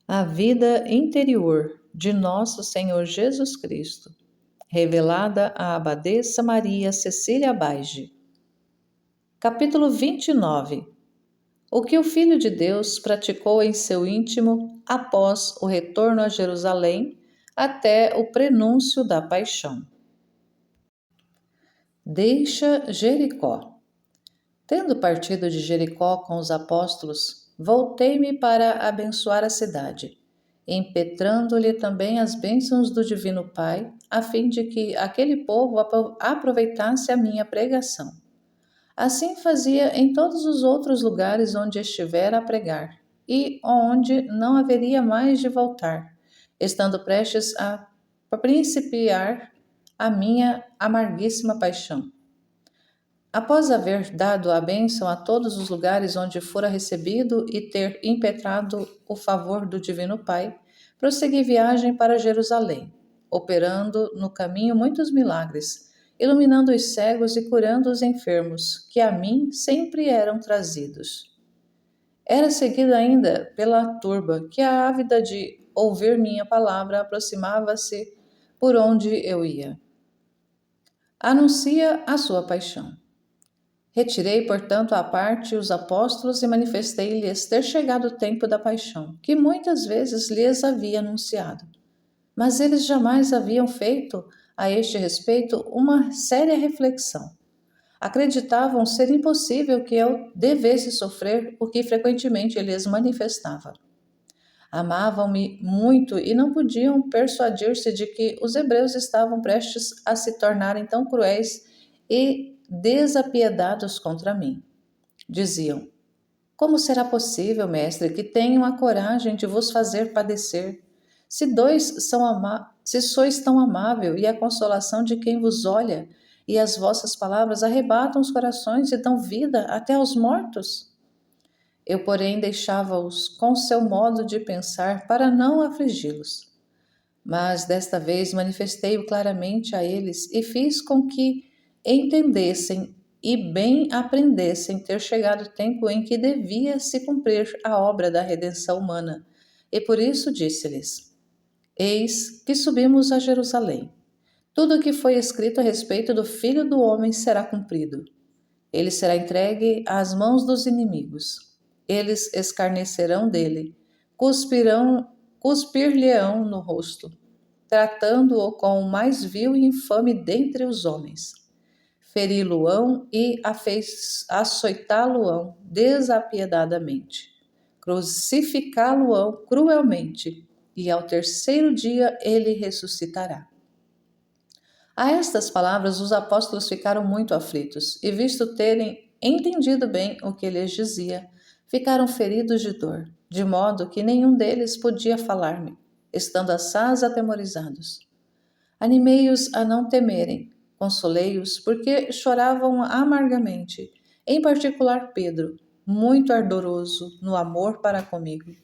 A vida interior de nosso Senhor Jesus Cristo, revelada à abadesa Maria Cecília Baige. Capítulo 29. O que o Filho de Deus praticou em seu íntimo após o retorno a Jerusalém até o prenúncio da paixão. Deixa Jericó. Tendo partido de Jericó com os apóstolos, voltei-me para abençoar a cidade, impetrando-lhe também as bênçãos do Divino Pai, a fim de que aquele povo aproveitasse a minha pregação. Assim fazia em todos os outros lugares onde estivera a pregar, e onde não haveria mais de voltar, estando prestes a principiar a minha amarguíssima paixão. Após haver dado a bênção a todos os lugares onde fora recebido e ter impetrado o favor do Divino Pai, prossegui viagem para Jerusalém, operando no caminho muitos milagres, iluminando os cegos e curando os enfermos, que a mim sempre eram trazidos. Era seguida ainda pela turba, que, ávida de ouvir minha palavra, aproximava-se por onde eu ia. Anuncia a sua paixão. Retirei, portanto, à parte os apóstolos e manifestei-lhes ter chegado o tempo da paixão, que muitas vezes lhes havia anunciado. Mas eles jamais haviam feito a este respeito uma séria reflexão. Acreditavam ser impossível que eu devesse sofrer o que frequentemente lhes manifestava. Amavam-me muito e não podiam persuadir-se de que os hebreus estavam prestes a se tornarem tão cruéis e desapiedados contra mim. Diziam: como será possível, mestre, que tenham a coragem de vos fazer padecer? Se sois tão amável e a consolação de quem vos olha, e as vossas palavras arrebatam os corações e dão vida até aos mortos? Eu, porém, deixava-os com seu modo de pensar para não afligi-los. Mas desta vez manifestei-o claramente a eles e fiz com que entendessem e bem aprendessem ter chegado o tempo em que devia se cumprir a obra da redenção humana. E por isso disse-lhes: eis que subimos a Jerusalém. Tudo o que foi escrito a respeito do Filho do Homem será cumprido. Ele será entregue às mãos dos inimigos. Eles escarnecerão dele, cuspir-lhe-ão no rosto, tratando-o com o mais vil e infame dentre os homens. Feri-lo-ão e açoitá-lo-ão desapiedadamente. Crucificá-lo-ão cruelmente, e ao terceiro dia ele ressuscitará. A estas palavras os apóstolos ficaram muito aflitos, e visto terem entendido bem o que lhes dizia, ficaram feridos de dor, de modo que nenhum deles podia falar-me, estando assaz atemorizados. Animei-os a não temerem, consolei-os porque choravam amargamente, em particular Pedro, muito ardoroso no amor para comigo.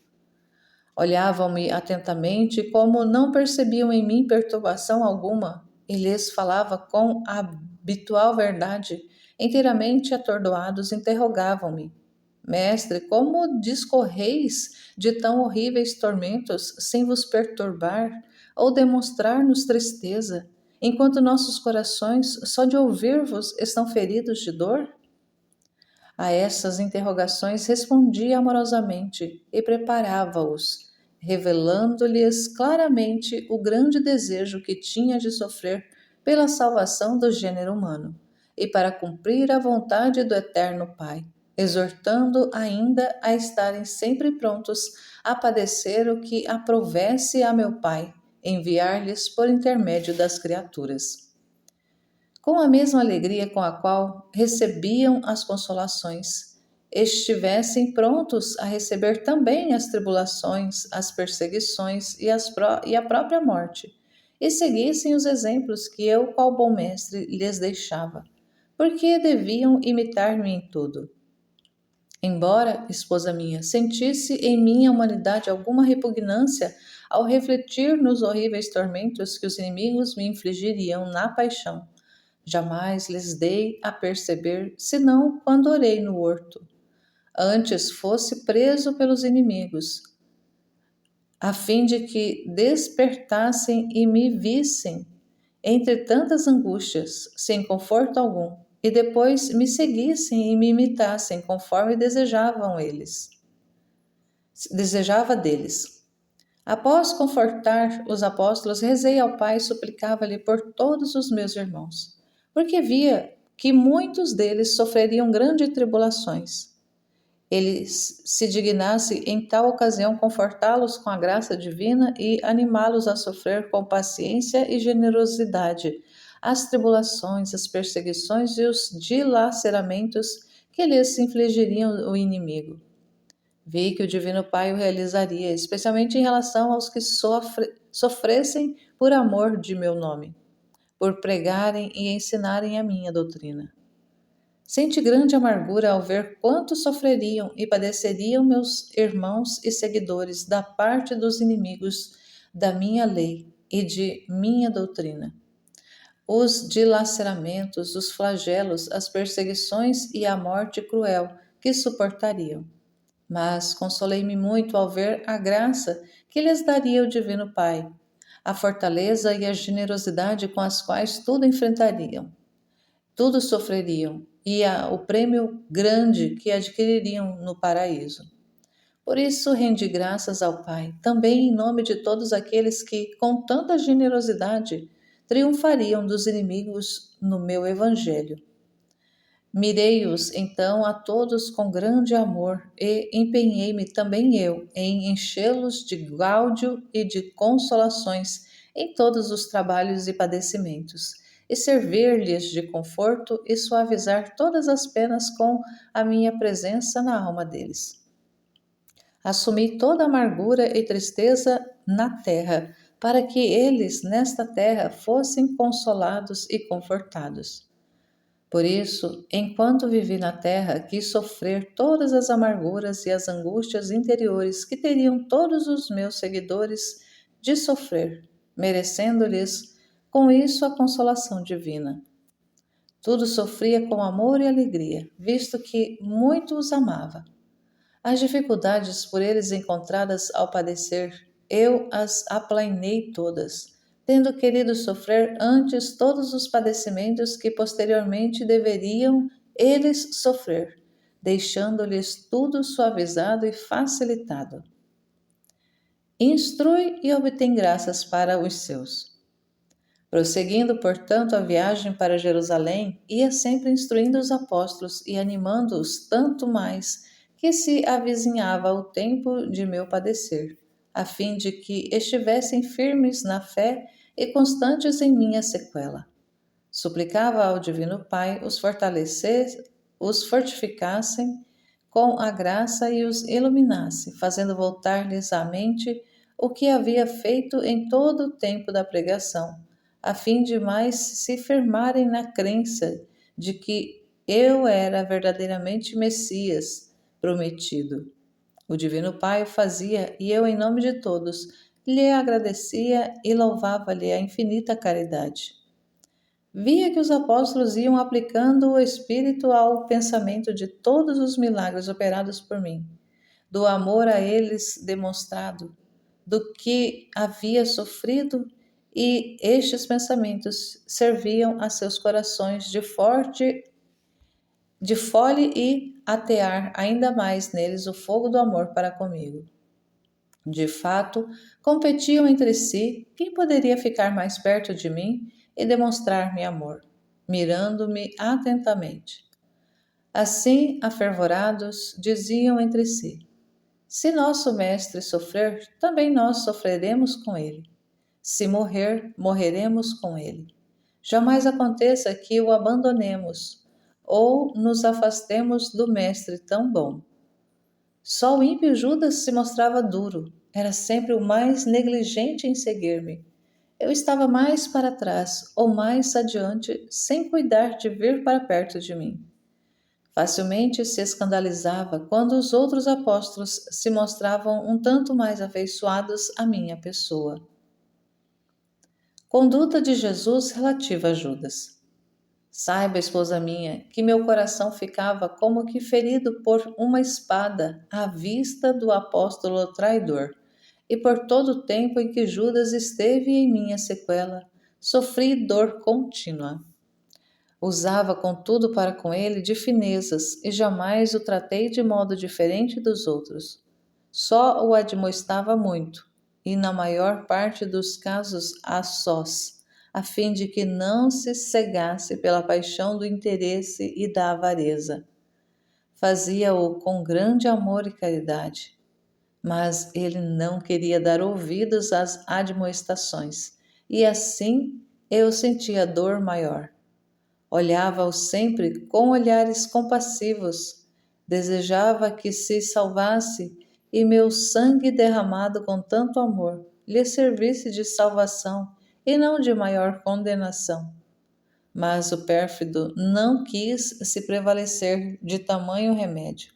Olhavam-me atentamente e, como não percebiam em mim perturbação alguma, e lhes falava com a habitual verdade, inteiramente atordoados, interrogavam-me: mestre, como discorreis de tão horríveis tormentos sem vos perturbar ou demonstrar-nos tristeza, enquanto nossos corações, só de ouvir-vos, estão feridos de dor? A essas interrogações respondia amorosamente e preparava-os, revelando-lhes claramente o grande desejo que tinha de sofrer pela salvação do gênero humano e para cumprir a vontade do Eterno Pai, exortando ainda a estarem sempre prontos a padecer o que aprovesse a meu Pai enviar-lhes por intermédio das criaturas. Com a mesma alegria com a qual recebiam as consolações, estivessem prontos a receber também as tribulações, as perseguições e a própria morte, e seguissem os exemplos que eu, qual bom mestre, lhes deixava, porque deviam imitar-me em tudo. Embora, esposa minha, sentisse em minha humanidade alguma repugnância ao refletir nos horríveis tormentos que os inimigos me infligiriam na paixão, jamais lhes dei a perceber, senão quando orei no horto. Antes fosse preso pelos inimigos, a fim de que despertassem e me vissem entre tantas angústias, sem conforto algum, e depois me seguissem e me imitassem conforme desejava deles. Após confortar os apóstolos, rezei ao Pai e suplicava-lhe por todos os meus irmãos, porque via que muitos deles sofreriam grandes tribulações. Ele se dignasse em tal ocasião confortá-los com a graça divina e animá-los a sofrer com paciência e generosidade as tribulações, as perseguições e os dilaceramentos que lhes infligiriam o inimigo. Vi que o Divino Pai o realizaria, especialmente em relação aos que sofressem por amor de meu nome, por pregarem e ensinarem a minha doutrina. Senti grande amargura ao ver quanto sofreriam e padeceriam meus irmãos e seguidores da parte dos inimigos da minha lei e de minha doutrina. Os dilaceramentos, os flagelos, as perseguições e a morte cruel que suportariam. Mas consolei-me muito ao ver a graça que lhes daria o Divino Pai, a fortaleza e a generosidade com as quais tudo enfrentariam. Tudo sofreriam e o prêmio grande que adquiririam no paraíso. Por isso rendi graças ao Pai, também em nome de todos aqueles que, com tanta generosidade, triunfariam dos inimigos no meu Evangelho. Mirei-os então a todos com grande amor e empenhei-me também eu em enchê-los de gáudio e de consolações em todos os trabalhos e padecimentos, e servir-lhes de conforto e suavizar todas as penas com a minha presença na alma deles. Assumi toda a amargura e tristeza na terra, para que eles nesta terra fossem consolados e confortados. Por isso, enquanto vivi na terra, quis sofrer todas as amarguras e as angústias interiores que teriam todos os meus seguidores de sofrer, merecendo-lhes com isso a consolação divina. Tudo sofria com amor e alegria, visto que muito os amava. As dificuldades por eles encontradas ao padecer, eu as aplainei todas, tendo querido sofrer antes todos os padecimentos que posteriormente deveriam eles sofrer, deixando-lhes tudo suavizado e facilitado. Instrui e obtém graças para os seus. Prosseguindo, portanto, a viagem para Jerusalém, ia sempre instruindo os apóstolos e animando-os tanto mais que se avizinhava o tempo de meu padecer, a fim de que estivessem firmes na fé e constantes em minha sequela. Suplicava ao Divino Pai os fortificassem com a graça e os iluminasse, fazendo voltar-lhes à mente o que havia feito em todo o tempo da pregação, a fim de mais se firmarem na crença de que eu era verdadeiramente Messias prometido. O Divino Pai o fazia e eu, em nome de todos, lhe agradecia e louvava-lhe a infinita caridade. Via que os apóstolos iam aplicando o Espírito ao pensamento de todos os milagres operados por mim, do amor a eles demonstrado, do que havia sofrido, e estes pensamentos serviam a seus corações de fole e atear ainda mais neles o fogo do amor para comigo. De fato, competiam entre si quem poderia ficar mais perto de mim e demonstrar-me amor, mirando-me atentamente. Assim, afervorados, diziam entre si: se nosso mestre sofrer, também nós sofreremos com ele. Se morrer, morreremos com ele. Jamais aconteça que o abandonemos ou nos afastemos do mestre tão bom. Só o ímpio Judas se mostrava duro, era sempre o mais negligente em seguir-me. Eu estava mais para trás ou mais adiante, sem cuidar de vir para perto de mim. Facilmente se escandalizava quando os outros apóstolos se mostravam um tanto mais afeiçoados à minha pessoa. Conduta de Jesus relativa a Judas. Saiba, esposa minha, que meu coração ficava como que ferido por uma espada à vista do apóstolo traidor e por todo o tempo em que Judas esteve em minha sequela, sofri dor contínua. Usava, contudo, para com ele de finezas, e jamais o tratei de modo diferente dos outros. Só o admoestava muito, e na maior parte dos casos a sós, a fim de que não se cegasse pela paixão do interesse e da avareza. Fazia-o com grande amor e caridade, mas ele não queria dar ouvidos às admoestações, e assim eu sentia dor maior. Olhava-o sempre com olhares compassivos, desejava que se salvasse e meu sangue derramado com tanto amor lhe servisse de salvação e não de maior condenação. Mas o pérfido não quis se prevalecer de tamanho remédio.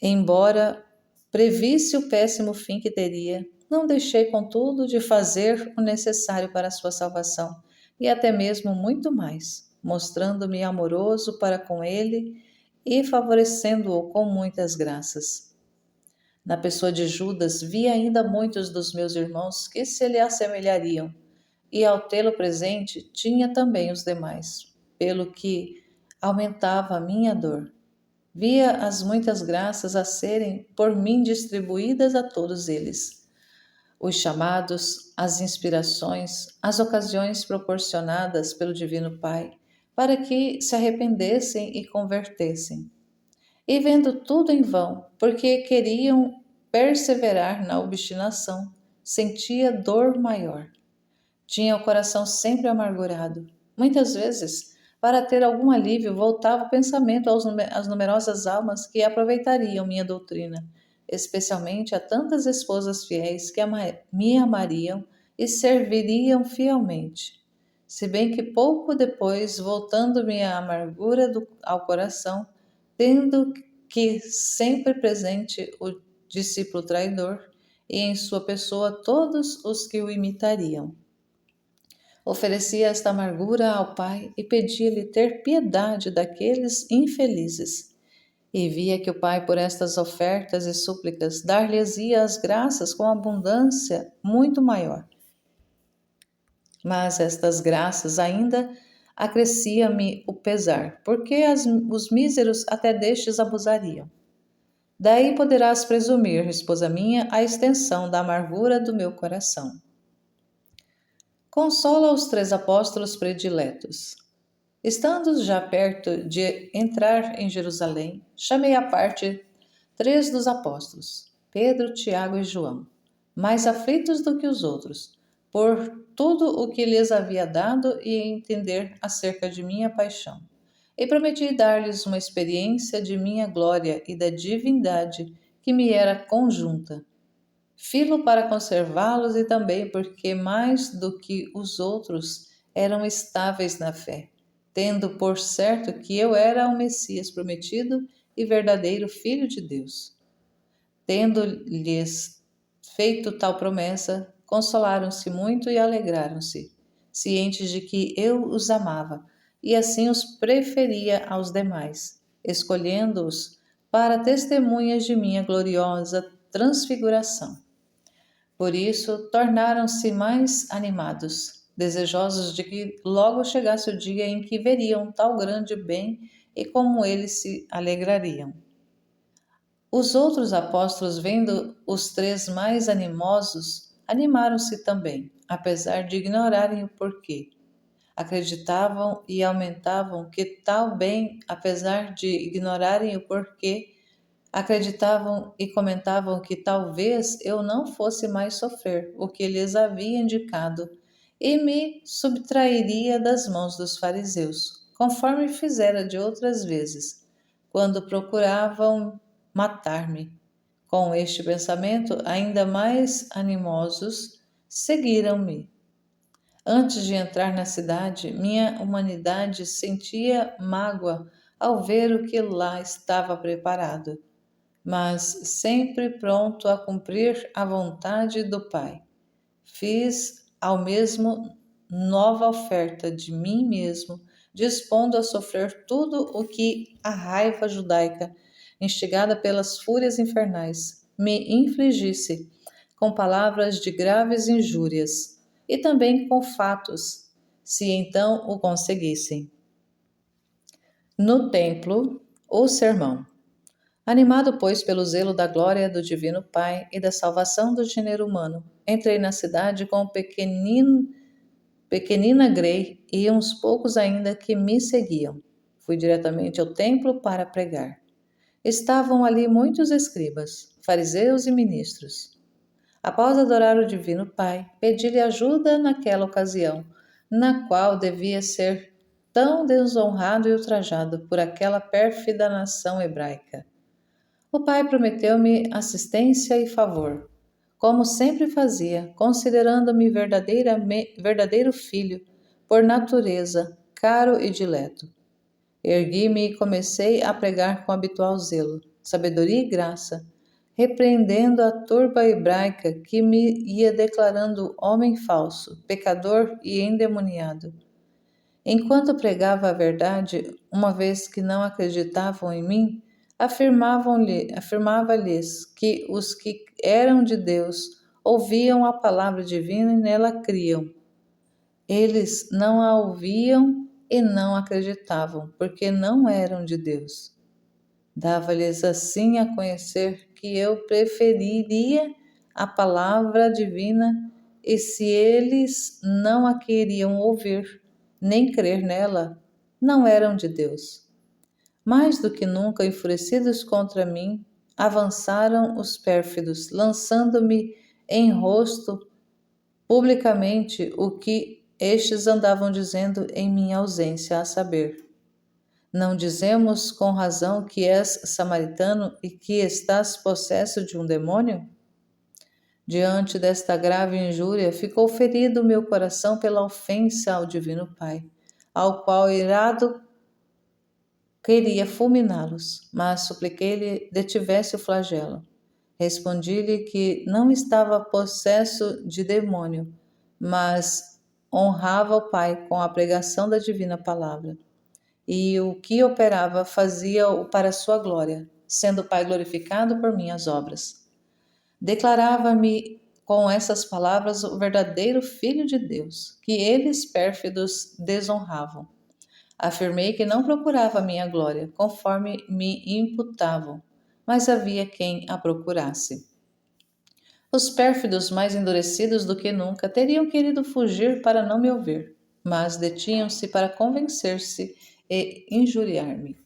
Embora previsse o péssimo fim que teria, não deixei, contudo, de fazer o necessário para a sua salvação, e até mesmo muito mais, mostrando-me amoroso para com ele e favorecendo-o com muitas graças. Na pessoa de Judas vi ainda muitos dos meus irmãos que se lhe assemelhariam, e ao tê-lo presente tinha também os demais, pelo que aumentava a minha dor. Via as muitas graças a serem por mim distribuídas a todos eles, os chamados, as inspirações, as ocasiões proporcionadas pelo Divino Pai, para que se arrependessem e convertessem. E vendo tudo em vão, porque queriam perseverar na obstinação, sentia dor maior. Tinha o coração sempre amargurado. Muitas vezes, para ter algum alívio, voltava o pensamento às numerosas almas que aproveitariam minha doutrina, especialmente a tantas esposas fiéis que me amariam e serviriam fielmente. Se bem que pouco depois, voltando-me a amargura ao coração, tendo que sempre presente o discípulo traidor e em sua pessoa todos os que o imitariam. Oferecia esta amargura ao Pai e pedia-lhe ter piedade daqueles infelizes. E via que o Pai, por estas ofertas e súplicas, dar-lhes-ia as graças com abundância muito maior. Mas estas graças ainda acrescia-me o pesar, porque os míseros até destes abusariam. Daí poderás presumir, esposa minha, a extensão da amargura do meu coração. Consola os 3 apóstolos prediletos. Estando já perto de entrar em Jerusalém, chamei à parte 3 dos apóstolos, Pedro, Tiago e João, mais aflitos do que os outros, por tudo o que lhes havia dado e entender acerca de minha paixão. E prometi dar-lhes uma experiência de minha glória e da divindade que me era conjunta. Filo para conservá-los e também porque mais do que os outros eram estáveis na fé, tendo por certo que eu era o Messias prometido e verdadeiro Filho de Deus. Tendo-lhes feito tal promessa, consolaram-se muito e alegraram-se, cientes de que eu os amava, e assim os preferia aos demais, escolhendo-os para testemunhas de minha gloriosa transfiguração. Por isso, tornaram-se mais animados, desejosos de que logo chegasse o dia em que veriam tal grande bem e como eles se alegrariam. Os outros apóstolos, vendo os 3 mais animosos, animaram-se também, apesar de ignorarem o porquê. Acreditavam e aumentavam que tal bem, apesar de ignorarem o porquê, acreditavam e comentavam que talvez eu não fosse mais sofrer o que lhes havia indicado e me subtrairia das mãos dos fariseus, conforme fizera de outras vezes, quando procuravam matar-me. Com este pensamento, ainda mais animosos, seguiram-me. Antes de entrar na cidade, minha humanidade sentia mágoa ao ver o que lá estava preparado, mas sempre pronto a cumprir a vontade do Pai. Fiz ao mesmo nova oferta de mim mesmo, dispondo a sofrer tudo o que a raiva judaica, instigada pelas fúrias infernais, me infligisse com palavras de graves injúrias, e também com fatos, se então o conseguissem. No templo, o sermão. Animado, pois, pelo zelo da glória do Divino Pai e da salvação do gênero humano, entrei na cidade com pequenina Grey e uns poucos ainda que me seguiam. Fui diretamente ao templo para pregar. Estavam ali muitos escribas, fariseus e ministros. Após adorar o Divino Pai, pedi-lhe ajuda naquela ocasião, na qual devia ser tão desonrado e ultrajado por aquela pérfida nação hebraica. O Pai prometeu-me assistência e favor, como sempre fazia, considerando-me verdadeiro filho, por natureza, caro e dileto. Ergui-me e comecei a pregar com habitual zelo, sabedoria e graça, repreendendo a turba hebraica que me ia declarando homem falso, pecador e endemoniado. Enquanto pregava a verdade, uma vez que não acreditavam em mim, afirmava-lhes que os que eram de Deus ouviam a palavra divina e nela criam. Eles não a ouviam e não acreditavam, porque não eram de Deus. Dava-lhes assim a conhecer que eu preferiria a palavra divina, e se eles não a queriam ouvir, nem crer nela, não eram de Deus. Mais do que nunca enfurecidos contra mim, avançaram os pérfidos, lançando-me em rosto publicamente o que estes andavam dizendo em minha ausência, a saber: não dizemos com razão que és samaritano e que estás possesso de um demônio? Diante desta grave injúria, ficou ferido o meu coração pela ofensa ao Divino Pai, ao qual, irado, queria fulminá-los, mas supliquei-lhe detivesse o flagelo. Respondi-lhe que não estava possesso de demônio, mas honrava o Pai com a pregação da divina palavra. E o que operava fazia-o para sua glória, sendo o Pai glorificado por minhas obras. Declarava-me com essas palavras o verdadeiro Filho de Deus, que eles pérfidos desonravam. Afirmei que não procurava minha glória, conforme me imputavam, mas havia quem a procurasse. Os pérfidos, mais endurecidos do que nunca, teriam querido fugir para não me ouvir, mas detinham-se para convencer-se e injuriar-me.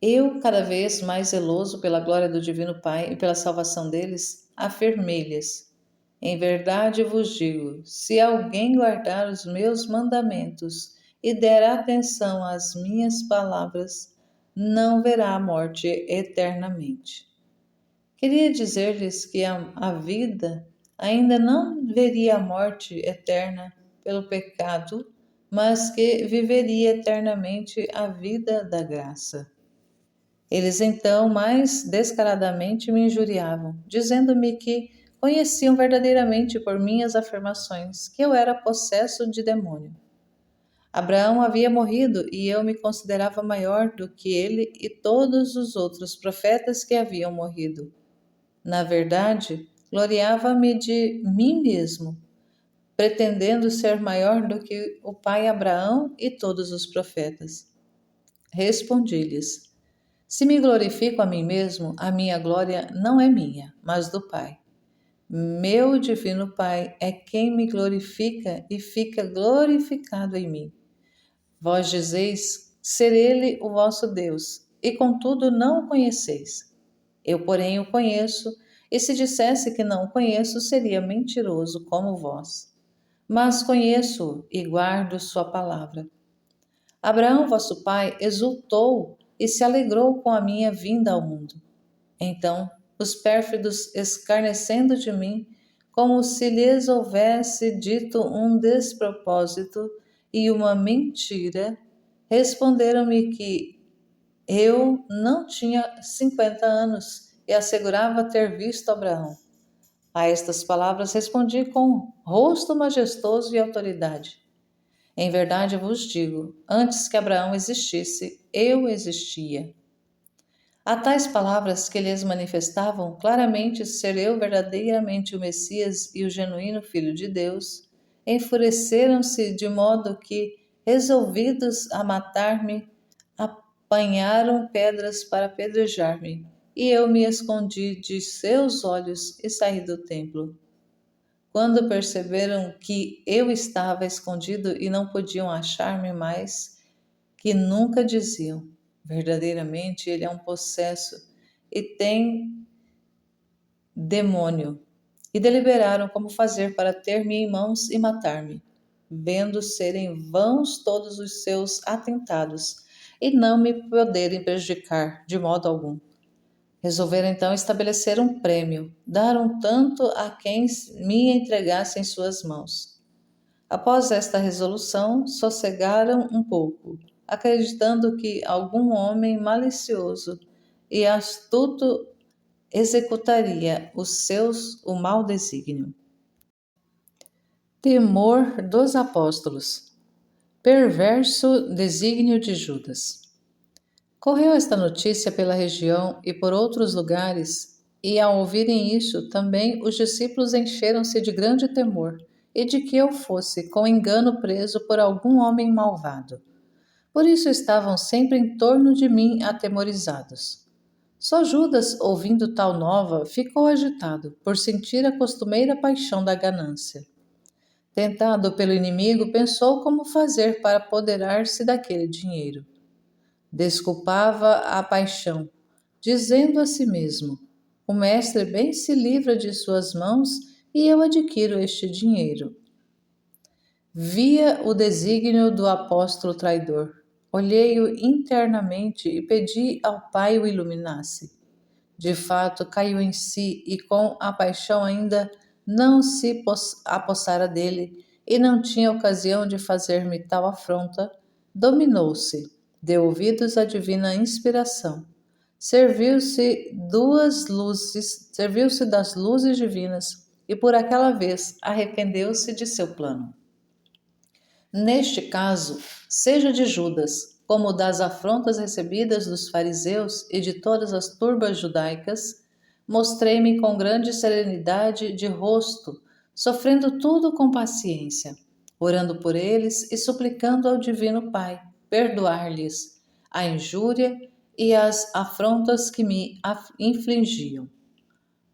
Eu, cada vez mais zeloso pela glória do Divino Pai e pela salvação deles, afirmei-lhes: em verdade vos digo, se alguém guardar os meus mandamentos e der atenção às minhas palavras, não verá a morte eternamente. Queria dizer-lhes que a vida ainda não veria a morte eterna pelo pecado, mas que viveria eternamente a vida da graça. Eles então mais descaradamente me injuriavam, dizendo-me que conheciam verdadeiramente por minhas afirmações que eu era possesso de demônio. Abraão havia morrido e eu me considerava maior do que ele e todos os outros profetas que haviam morrido. Na verdade, gloriava-me de mim mesmo, pretendendo ser maior do que o pai Abraão e todos os profetas. Respondi-lhes: se me glorifico a mim mesmo, a minha glória não é minha, mas do Pai. Meu divino Pai é quem me glorifica e fica glorificado em mim. Vós dizeis ser Ele o vosso Deus, e contudo não o conheceis. Eu, porém, o conheço, e se dissesse que não o conheço, seria mentiroso como vós. Mas conheço-o e guardo sua palavra. Abraão, vosso pai, exultou e se alegrou com a minha vinda ao mundo. Então, os pérfidos, escarnecendo de mim, como se lhes houvesse dito um despropósito e uma mentira, responderam-me que eu não tinha 50 anos e assegurava ter visto Abraão. A estas palavras respondi com rosto majestoso e autoridade: em verdade vos digo, antes que Abraão existisse, eu existia. A tais palavras que lhes manifestavam claramente ser eu verdadeiramente o Messias e o genuíno Filho de Deus, enfureceram-se de modo que, resolvidos a matar-me, apanharam pedras para apedrejar-me, e eu me escondi de seus olhos e saí do templo. Quando perceberam que eu estava escondido e não podiam achar-me mais, que nunca diziam: verdadeiramente ele é um possesso e tem demônio, e deliberaram como fazer para ter-me em mãos e matar-me, vendo serem vãos todos os seus atentados e não me poderem prejudicar de modo algum. Resolveram então estabelecer um prêmio, dar um tanto a quem me entregasse em suas mãos. Após esta resolução, sossegaram um pouco, acreditando que algum homem malicioso e astuto executaria o mau desígnio. Temor dos apóstolos. Perverso desígnio de Judas. Correu esta notícia pela região e por outros lugares, e ao ouvirem isso, também os discípulos encheram-se de grande temor, e de que eu fosse com engano preso por algum homem malvado. Por isso estavam sempre em torno de mim atemorizados. Só Judas, ouvindo tal nova, ficou agitado, por sentir a costumeira paixão da ganância. Tentado pelo inimigo, pensou como fazer para apoderar-se daquele dinheiro. Desculpava a paixão, dizendo a si mesmo: o mestre bem se livra de suas mãos e eu adquiro este dinheiro. Via o desígnio do apóstolo traidor. Olhei-o internamente e pedi ao Pai o iluminasse. De fato, caiu em si e com a paixão ainda não se apossara dele e não tinha ocasião de fazer-me tal afronta, dominou-se, deu ouvidos à divina inspiração, serviu-se das luzes divinas e por aquela vez arrependeu-se de seu plano. Neste caso, seja de Judas, como das afrontas recebidas dos fariseus e de todas as turbas judaicas, mostrei-me com grande serenidade de rosto, sofrendo tudo com paciência, orando por eles e suplicando ao Divino Pai perdoar-lhes a injúria e as afrontas que me infligiam.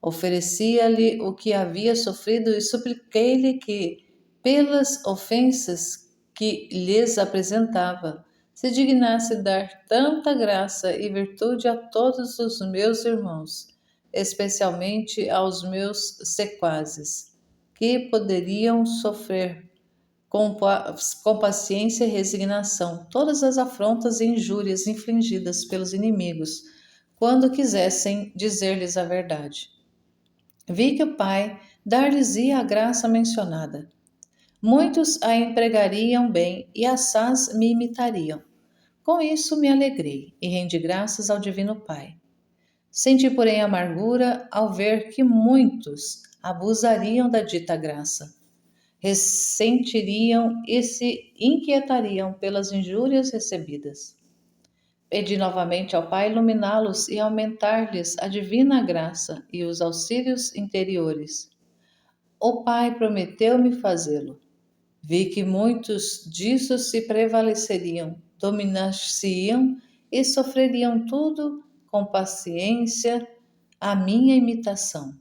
Oferecia-lhe o que havia sofrido e supliquei-lhe que, pelas ofensas que lhes apresentava, se dignasse dar tanta graça e virtude a todos os meus irmãos, especialmente aos meus sequazes, que poderiam sofrer com paciência e resignação todas as afrontas e injúrias infligidas pelos inimigos, quando quisessem dizer-lhes a verdade. Vi que o Pai dar-lhes-ia a graça mencionada. Muitos a empregariam bem e assaz me imitariam. Com isso me alegrei e rendi graças ao Divino Pai. Senti, porém, amargura ao ver que muitos abusariam da dita graça. Ressentiriam e se inquietariam pelas injúrias recebidas. Pedi novamente ao Pai iluminá-los e aumentar-lhes a divina graça e os auxílios interiores. O Pai prometeu-me fazê-lo. Vi que muitos disso se prevaleceriam, dominar-se-iam e sofreriam tudo com paciência a minha imitação.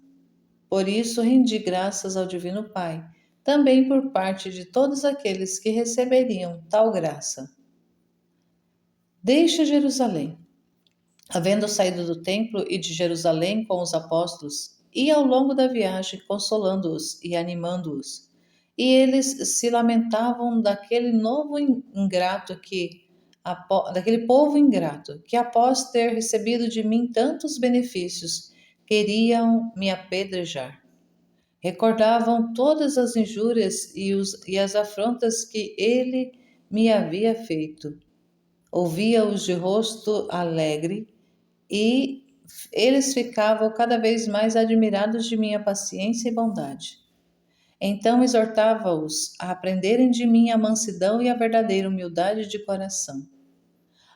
Por isso rendi graças ao Divino Pai, também por parte de todos aqueles que receberiam tal graça. Deixe Jerusalém. Havendo saído do templo e de Jerusalém com os apóstolos, ia ao longo da viagem consolando-os e animando-os. E eles se lamentavam daquele daquele povo ingrato, que após ter recebido de mim tantos benefícios, queriam me apedrejar. Recordavam todas as injúrias e as afrontas que ele me havia feito. Ouvia-os de rosto alegre e eles ficavam cada vez mais admirados de minha paciência e bondade. Então exortava-os a aprenderem de mim a mansidão e a verdadeira humildade de coração.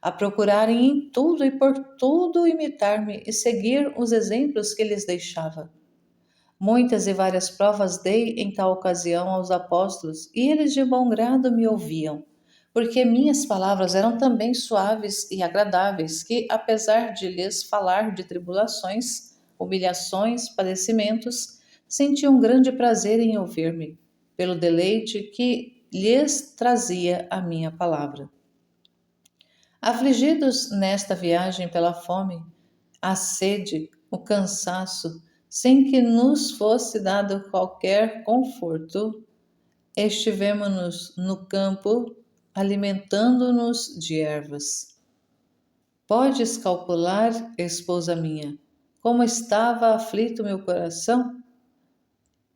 a procurarem em tudo e por tudo imitar-me e seguir os exemplos que lhes deixava. Muitas e várias provas dei em tal ocasião aos apóstolos, e eles de bom grado me ouviam, porque minhas palavras eram também suaves e agradáveis, que, apesar de lhes falar de tribulações, humilhações, padecimentos, sentiam grande prazer em ouvir-me, pelo deleite que lhes trazia a minha palavra. Afligidos nesta viagem pela fome, a sede, o cansaço, sem que nos fosse dado qualquer conforto, estivemos-nos no campo, alimentando-nos de ervas. Podes calcular, esposa minha, como estava aflito meu coração,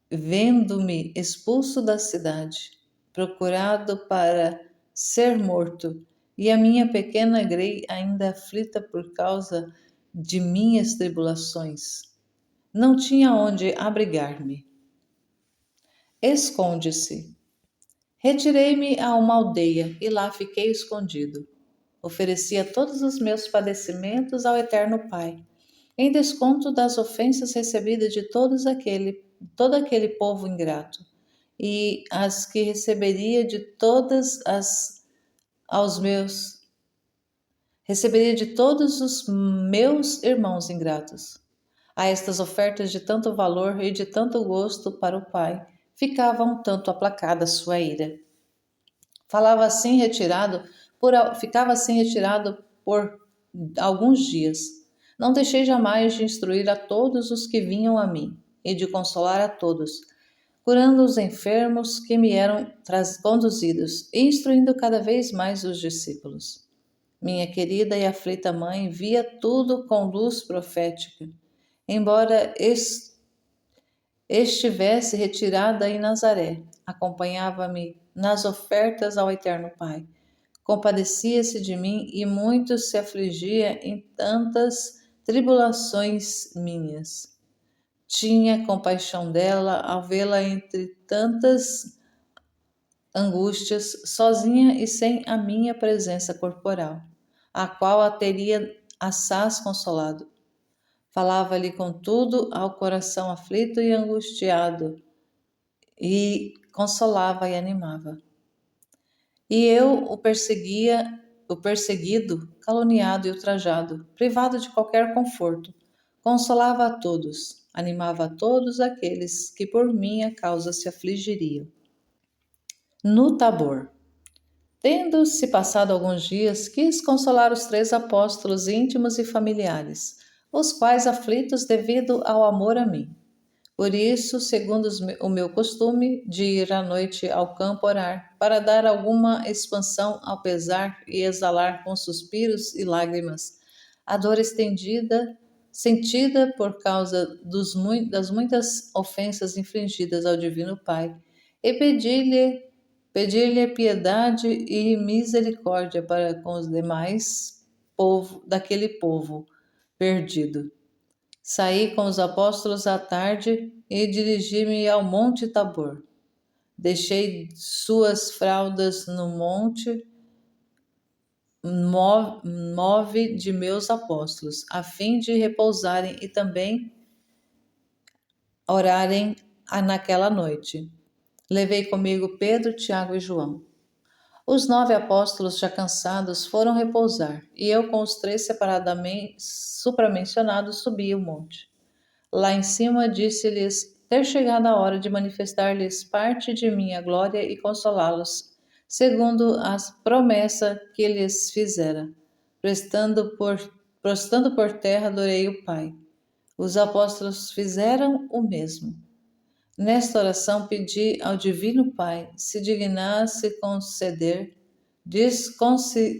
vendo-me expulso da cidade, procurado para ser morto, e a minha pequena grei ainda aflita por causa de minhas tribulações. Não tinha onde abrigar-me. Esconde-se. Retirei-me a uma aldeia e lá fiquei escondido. Oferecia todos os meus padecimentos ao Eterno Pai, em desconto das ofensas recebidas de todo aquele povo ingrato, e as que receberia de todos os meus irmãos ingratos. A estas ofertas de tanto valor e de tanto gosto para o Pai, ficava um tanto aplacada sua ira. Ficava assim retirado por alguns dias. Não deixei jamais de instruir a todos os que vinham a mim, e de consolar a todos, curando os enfermos que me eram conduzidos, e instruindo cada vez mais os discípulos. Minha querida e aflita mãe via tudo com luz profética. Embora estivesse retirada em Nazaré, acompanhava-me nas ofertas ao Eterno Pai. Compadecia-se de mim e muito se afligia em tantas tribulações minhas. Tinha compaixão dela ao vê-la entre tantas angústias, sozinha e sem a minha presença corporal, a qual a teria assaz consolado. Falava-lhe, contudo, ao coração aflito e angustiado, e consolava e animava. E eu o perseguido, caluniado e ultrajado, privado de qualquer conforto, consolava a todos, animava a todos aqueles que por minha causa se afligiriam. No Tabor. Tendo-se passado alguns dias, quis consolar os 3 apóstolos íntimos e familiares, os quais aflitos devido ao amor a mim. Por isso, segundo o meu costume de ir à noite ao campo orar, para dar alguma expansão ao pesar e exalar com suspiros e lágrimas a dor sentida por causa das muitas ofensas infligidas ao Divino Pai, e pedir-lhe piedade e misericórdia para com os demais daquele povo perdido. Saí com os apóstolos à tarde e dirigi-me ao Monte Tabor. Deixei suas fraldas no monte move de meus apóstolos, a fim de repousarem e também orarem naquela noite. Levei comigo Pedro, Tiago e João. Os 9 apóstolos, já cansados, foram repousar, e eu com os 3 separadamente supramencionados subi o monte. Lá em cima disse-lhes ter chegado a hora de manifestar-lhes parte de minha glória e consolá-los, segundo a promessa que lhes fizera. Prostrando por terra, adorei o Pai. Os apóstolos fizeram o mesmo. Nesta oração pedi ao Divino Pai se dignasse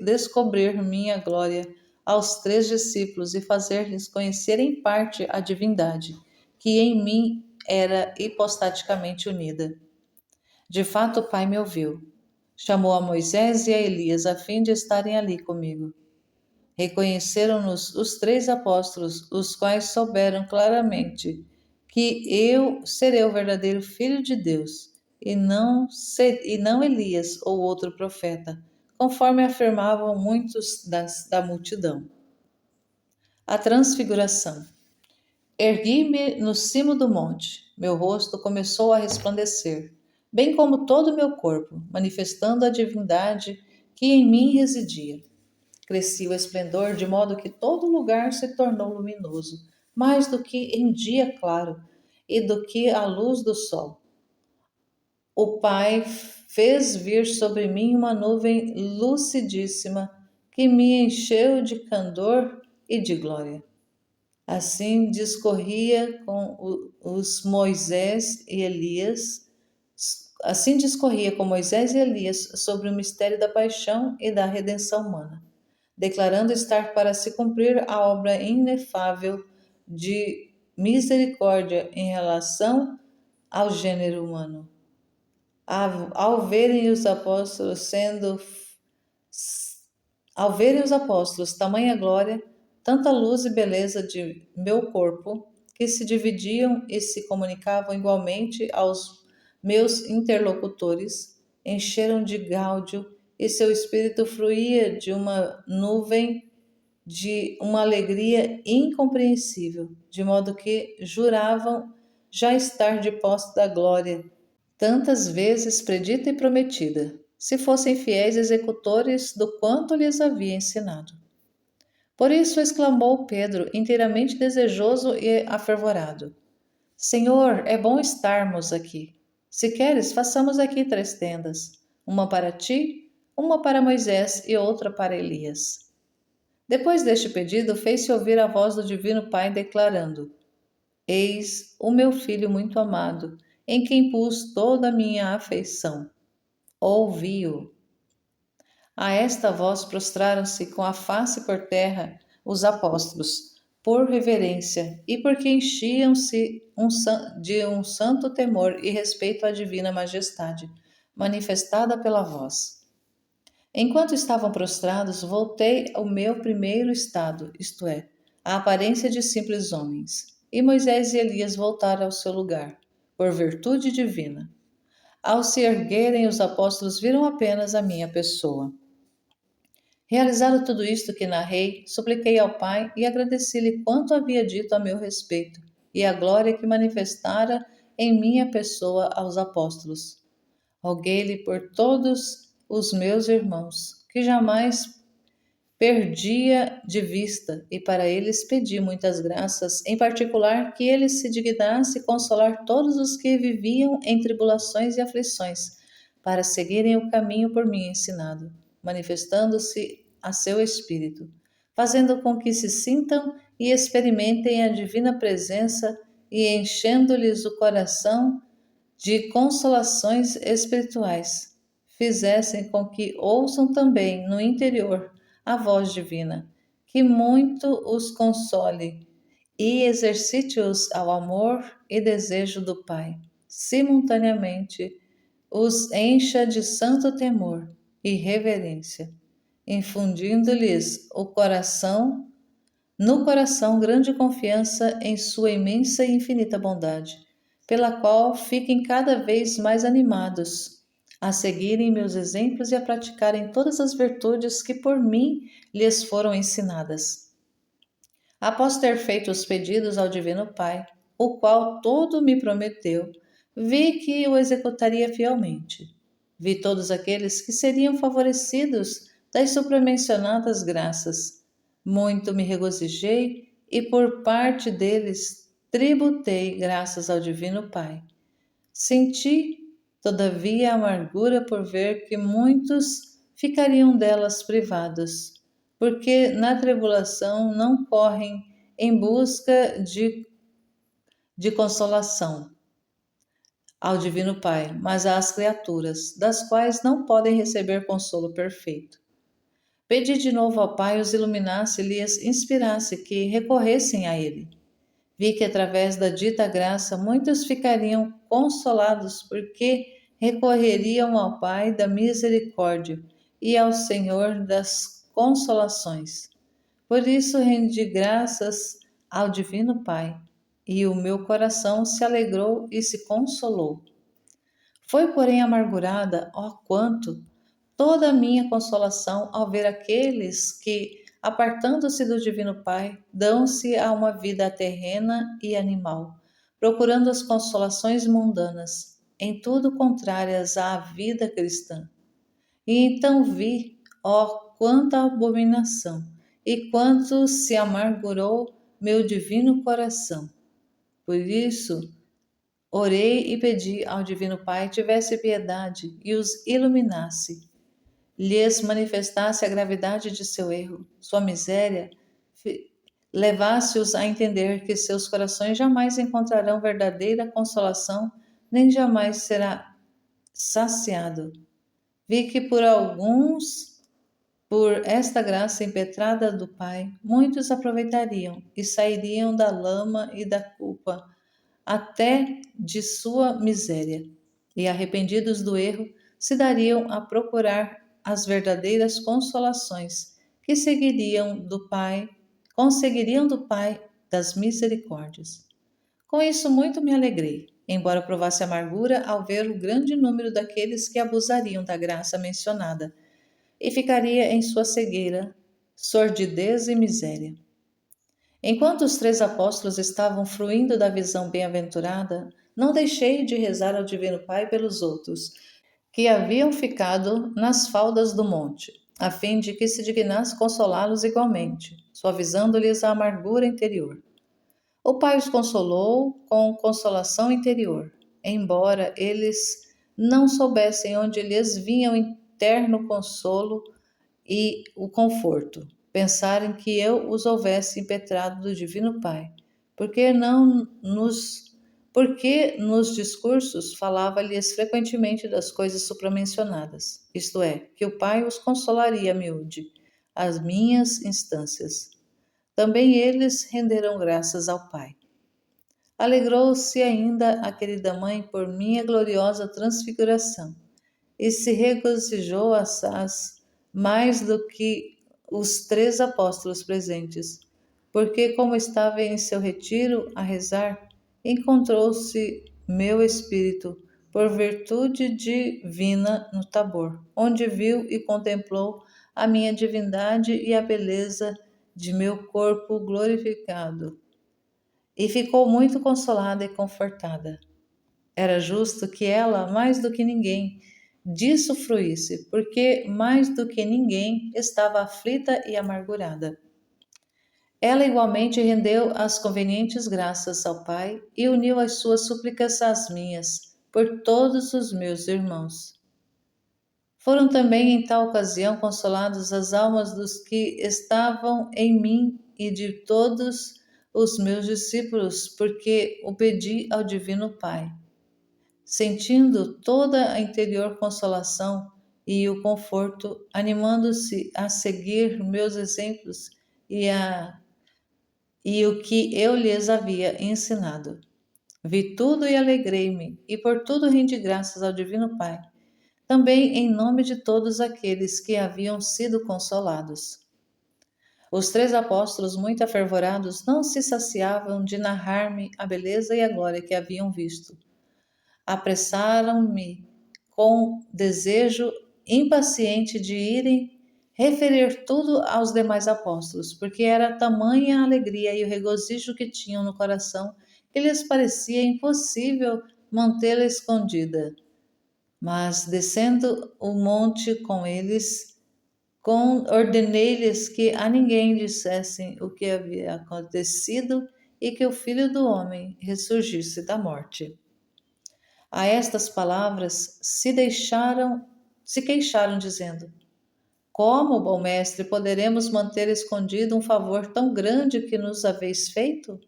descobrir minha glória aos 3 discípulos e fazer-lhes conhecer em parte a divindade, que em mim era hipostaticamente unida. De fato, o Pai me ouviu. Chamou a Moisés e a Elias a fim de estarem ali comigo. Reconheceram-nos os 3 apóstolos, os quais souberam claramente que eu serei o verdadeiro Filho de Deus, e não Elias ou outro profeta, conforme afirmavam muitos da multidão. A transfiguração. Ergui-me no cimo do monte, meu rosto começou a resplandecer, bem como todo o meu corpo, manifestando a divindade que em mim residia. Crescia o esplendor de modo que todo lugar se tornou luminoso, mais do que em dia claro e do que a luz do sol. O Pai fez vir sobre mim uma nuvem lucidíssima que me encheu de candor e de glória. Assim discorria com os Moisés e Elias, assim discorria com Moisés e Elias sobre o mistério da paixão e da redenção humana, declarando estar para se cumprir a obra inefável de misericórdia em relação ao gênero humano. Ao verem os apóstolos tamanha glória, tanta luz e beleza de meu corpo, que se dividiam e se comunicavam igualmente aos meus interlocutores, encheram de gáudio e seu espírito fluía de uma nuvem de uma alegria incompreensível, de modo que juravam já estar de posse da glória, tantas vezes predita e prometida, se fossem fiéis executores do quanto lhes havia ensinado. Por isso exclamou Pedro, inteiramente desejoso e afervorado: Senhor, é bom estarmos aqui. Se queres, façamos aqui 3 tendas: uma para ti, uma para Moisés e outra para Elias. Depois deste pedido, fez-se ouvir a voz do Divino Pai declarando: Eis o meu filho muito amado, em quem pus toda a minha afeição. Ouvi-o. A esta voz prostraram-se com a face por terra os apóstolos, por reverência e porque enchiam-se de um santo temor e respeito à divina majestade, manifestada pela voz. Enquanto estavam prostrados, voltei ao meu primeiro estado, isto é, a aparência de simples homens, e Moisés e Elias voltaram ao seu lugar, por virtude divina. Ao se erguerem, os apóstolos viram apenas a minha pessoa. Realizado tudo isto que narrei, supliquei ao Pai e agradeci-lhe quanto havia dito a meu respeito e a glória que manifestara em minha pessoa aos apóstolos. Roguei-lhe por todos os meus irmãos, que jamais perdia de vista, e para eles pedi muitas graças, em particular que ele se dignasse consolar todos os que viviam em tribulações e aflições, para seguirem o caminho por mim ensinado, manifestando-se a seu espírito, fazendo com que se sintam e experimentem a divina presença e enchendo-lhes o coração de consolações espirituais, fizessem com que ouçam também no interior a voz divina, que muito os console e exercite-os ao amor e desejo do Pai, simultaneamente os encha de santo temor e reverência, infundindo-lhes no coração grande confiança em sua imensa e infinita bondade, pela qual fiquem cada vez mais animados a seguirem meus exemplos e a praticarem todas as virtudes que por mim lhes foram ensinadas. Após ter feito os pedidos ao Divino Pai, o qual todo me prometeu, vi que o executaria fielmente. Vi todos aqueles que seriam favorecidos das supramencionadas graças. Muito me regozijei e por parte deles tributei graças ao Divino Pai. Senti, todavia, a amargura por ver que muitos ficariam delas privados, porque na tribulação não correm em busca de consolação ao Divino Pai, mas às criaturas, das quais não podem receber consolo perfeito. Pedi de novo ao Pai os iluminasse e lhes inspirasse que recorressem a Ele. Vi que através da dita graça muitos ficariam consolados porque recorreriam ao Pai da misericórdia e ao Senhor das consolações. Por isso rendi graças ao Divino Pai, e o meu coração se alegrou e se consolou. Foi, porém, amargurada, ó quanto, toda a minha consolação ao ver aqueles que, apartando-se do Divino Pai, dão-se a uma vida terrena e animal, procurando as consolações mundanas, em tudo contrárias à vida cristã. E então vi, ó, quanta abominação, e quanto se amargurou meu divino coração. Por isso, orei e pedi ao Divino Pai tivesse piedade e os iluminasse, lhes manifestasse a gravidade de seu erro, sua miséria, levasse-os a entender que seus corações jamais encontrarão verdadeira consolação, nem jamais será saciado. Vi que por esta graça impetrada do Pai, muitos aproveitariam e sairiam da lama e da culpa, até de sua miséria, e arrependidos do erro, se dariam a procurar as verdadeiras consolações que conseguiriam do Pai das misericórdias. Com isso muito me alegrei, embora provasse amargura ao ver o grande número daqueles que abusariam da graça mencionada, e ficaria em sua cegueira, sordidez e miséria. Enquanto os 3 apóstolos estavam fruindo da visão bem-aventurada, não deixei de rezar ao Divino Pai pelos outros, que haviam ficado nas faldas do monte, a fim de que se dignasse consolá-los igualmente, suavizando-lhes a amargura interior. O Pai os consolou com consolação interior, embora eles não soubessem onde lhes vinha o interno consolo e o conforto, pensarem que eu os houvesse impetrado do Divino Pai, porque nos discursos falava-lhes frequentemente das coisas supramencionadas, isto é, que o Pai os consolaria a miúde, as minhas instâncias. Também eles renderam graças ao Pai. Alegrou-se ainda a querida mãe por minha gloriosa transfiguração, e se regozijou assaz mais do que os 3 apóstolos presentes, porque, como estava em seu retiro a rezar, encontrou-se meu espírito, por virtude divina, no Tabor, onde viu e contemplou a minha divindade e a beleza de meu corpo glorificado, e ficou muito consolada e confortada. Era justo que ela, mais do que ninguém, disso fruísse, porque mais do que ninguém estava aflita e amargurada. Ela igualmente rendeu as convenientes graças ao Pai e uniu as suas súplicas às minhas, por todos os meus irmãos. Foram também em tal ocasião consolados as almas dos que estavam em mim e de todos os meus discípulos, porque o pedi ao Divino Pai. Sentindo toda a interior consolação e o conforto, animando-se a seguir meus exemplos e o que eu lhes havia ensinado. Vi tudo e alegrei-me, e por tudo rendi graças ao Divino Pai, também em nome de todos aqueles que haviam sido consolados. Os 3 apóstolos, muito afervorados, não se saciavam de narrar-me a beleza e a glória que haviam visto. Apressaram-me com desejo impaciente de irem referir tudo aos demais apóstolos, porque era tamanha a alegria e o regozijo que tinham no coração que lhes parecia impossível mantê-la escondida. Mas, descendo o monte com eles, ordenei-lhes que a ninguém dissessem o que havia acontecido e que o Filho do Homem ressurgisse da morte. A estas palavras se queixaram, dizendo: Como, bom mestre, poderemos manter escondido um favor tão grande que nos haveis feito?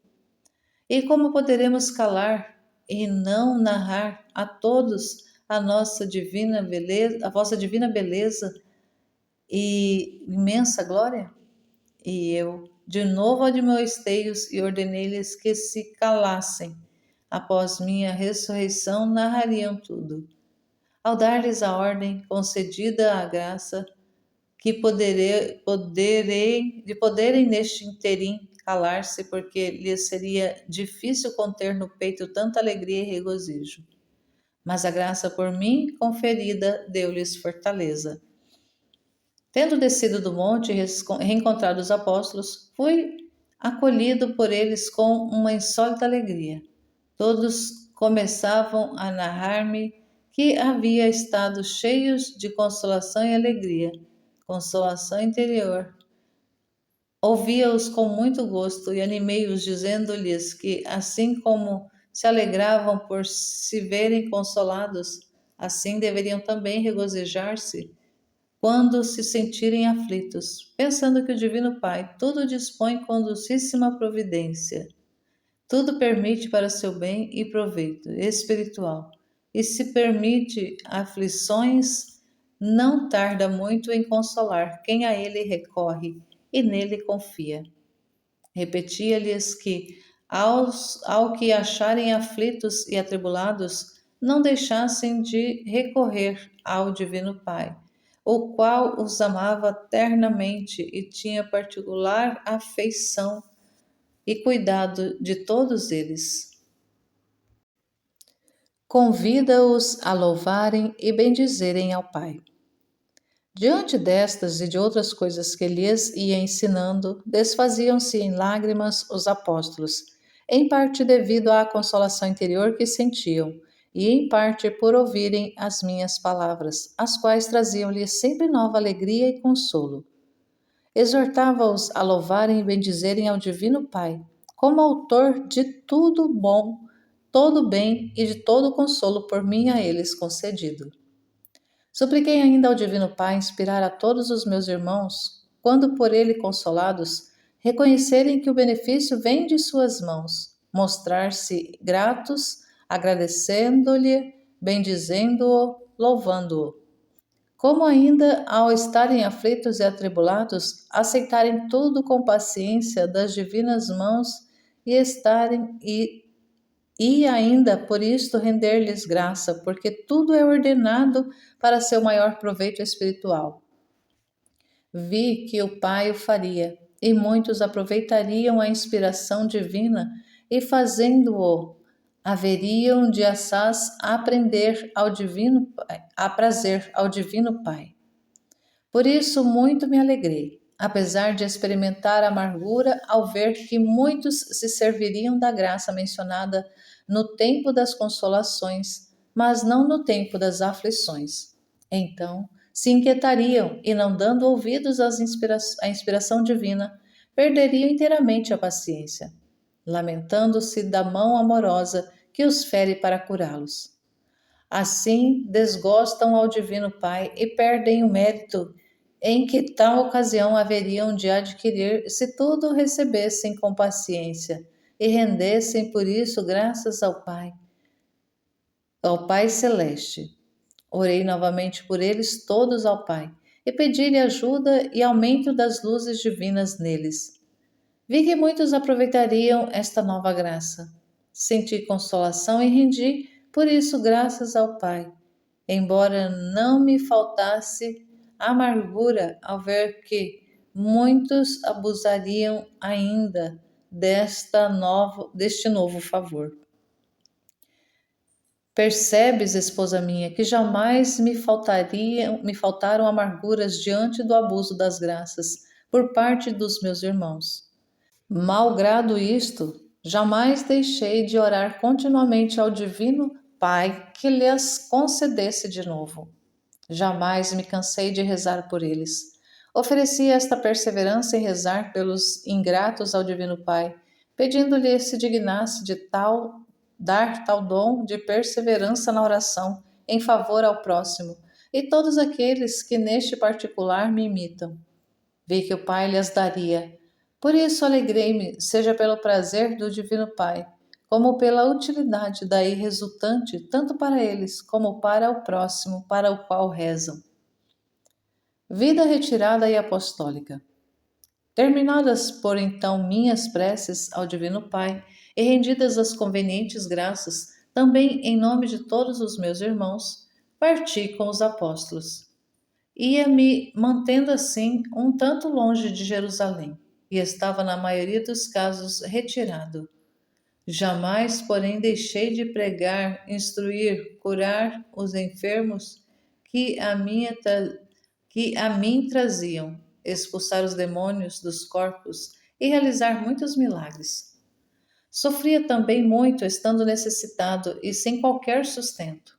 E como poderemos calar e não narrar a todos a nossa divina beleza, a vossa divina beleza e imensa glória? E eu, de novo, admoestei-os e ordenei-lhes que se calassem. Após minha ressurreição, narrariam tudo. Ao dar-lhes a ordem concedida à graça, que poderem neste interim calar-se, porque lhes seria difícil conter no peito tanta alegria e regozijo. Mas a graça por mim conferida deu-lhes fortaleza. Tendo descido do monte e reencontrado os apóstolos, fui acolhido por eles com uma insólita alegria. Todos começavam a narrar-me que havia estado cheios de consolação e alegria, consolação interior. Ouvia-os com muito gosto e animei-os, dizendo-lhes que, assim como se alegravam por se verem consolados, assim deveriam também regozijar-se quando se sentirem aflitos, pensando que o Divino Pai tudo dispõe com docíssima providência, tudo permite para seu bem e proveito espiritual, e se permite aflições, não tarda muito em consolar quem a ele recorre e nele confia. Repetia-lhes que, ao que acharem aflitos e atribulados, não deixassem de recorrer ao Divino Pai, o qual os amava ternamente e tinha particular afeição e cuidado de todos eles. Convida-os a louvarem e bendizerem ao Pai. Diante destas e de outras coisas que lhes ia ensinando, desfaziam-se em lágrimas os apóstolos, em parte devido à consolação interior que sentiam, e em parte por ouvirem as minhas palavras, as quais traziam-lhes sempre nova alegria e consolo. Exortava-os a louvarem e bendizerem ao Divino Pai, como autor de tudo bom, todo bem e de todo consolo por mim a eles concedido. Supliquei ainda ao Divino Pai inspirar a todos os meus irmãos, quando por ele consolados, reconhecerem que o benefício vem de suas mãos, mostrar-se gratos, agradecendo-lhe, bendizendo-o, louvando-o. Como ainda, ao estarem aflitos e atribulados, aceitarem tudo com paciência das divinas mãos e ainda por isto render-lhes graça, porque tudo é ordenado para seu maior proveito espiritual. Vi que o Pai o faria, e muitos aproveitariam a inspiração divina e, fazendo-o, haveriam de assaz aprender ao Divino Pai, a prazer ao Divino Pai. Por isso muito me alegrei, apesar de experimentar amargura ao ver que muitos se serviriam da graça mencionada no tempo das consolações, mas não no tempo das aflições. Então se inquietariam e, não dando ouvidos à inspiração divina, perderiam inteiramente a paciência, lamentando-se da mão amorosa que os fere para curá-los. Assim, desgostam ao Divino Pai e perdem o mérito em que tal ocasião haveriam de adquirir se tudo recebessem com paciência e rendessem por isso graças ao Pai Celeste. Orei novamente por eles todos ao Pai e pedi-lhe ajuda e aumento das luzes divinas neles. Vi que muitos aproveitariam esta nova graça. Senti consolação e rendi, por isso, graças ao Pai, embora não me faltasse amargura ao ver que muitos abusariam ainda deste novo favor. Percebes, esposa minha, que jamais me faltaram amarguras diante do abuso das graças por parte dos meus irmãos. Malgrado isto, jamais deixei de orar continuamente ao Divino Pai que lhes concedesse de novo. Jamais me cansei de rezar por eles. Ofereci esta perseverança em rezar pelos ingratos ao Divino Pai, pedindo-lhe se dignasse de dar tal dom de perseverança na oração em favor ao próximo e todos aqueles que neste particular me imitam. Vi que o Pai lhes daria. Por isso alegrei-me, seja pelo prazer do Divino Pai, como pela utilidade daí resultante tanto para eles como para o próximo para o qual rezam. Vida retirada e apostólica. Terminadas por então minhas preces ao Divino Pai e rendidas as convenientes graças, também em nome de todos os meus irmãos, parti com os apóstolos. Ia-me mantendo assim um tanto longe de Jerusalém, e estava na maioria dos casos retirado. Jamais, porém, deixei de pregar, instruir, curar os enfermos que que a mim traziam, expulsar os demônios dos corpos e realizar muitos milagres. Sofria também muito estando necessitado e sem qualquer sustento.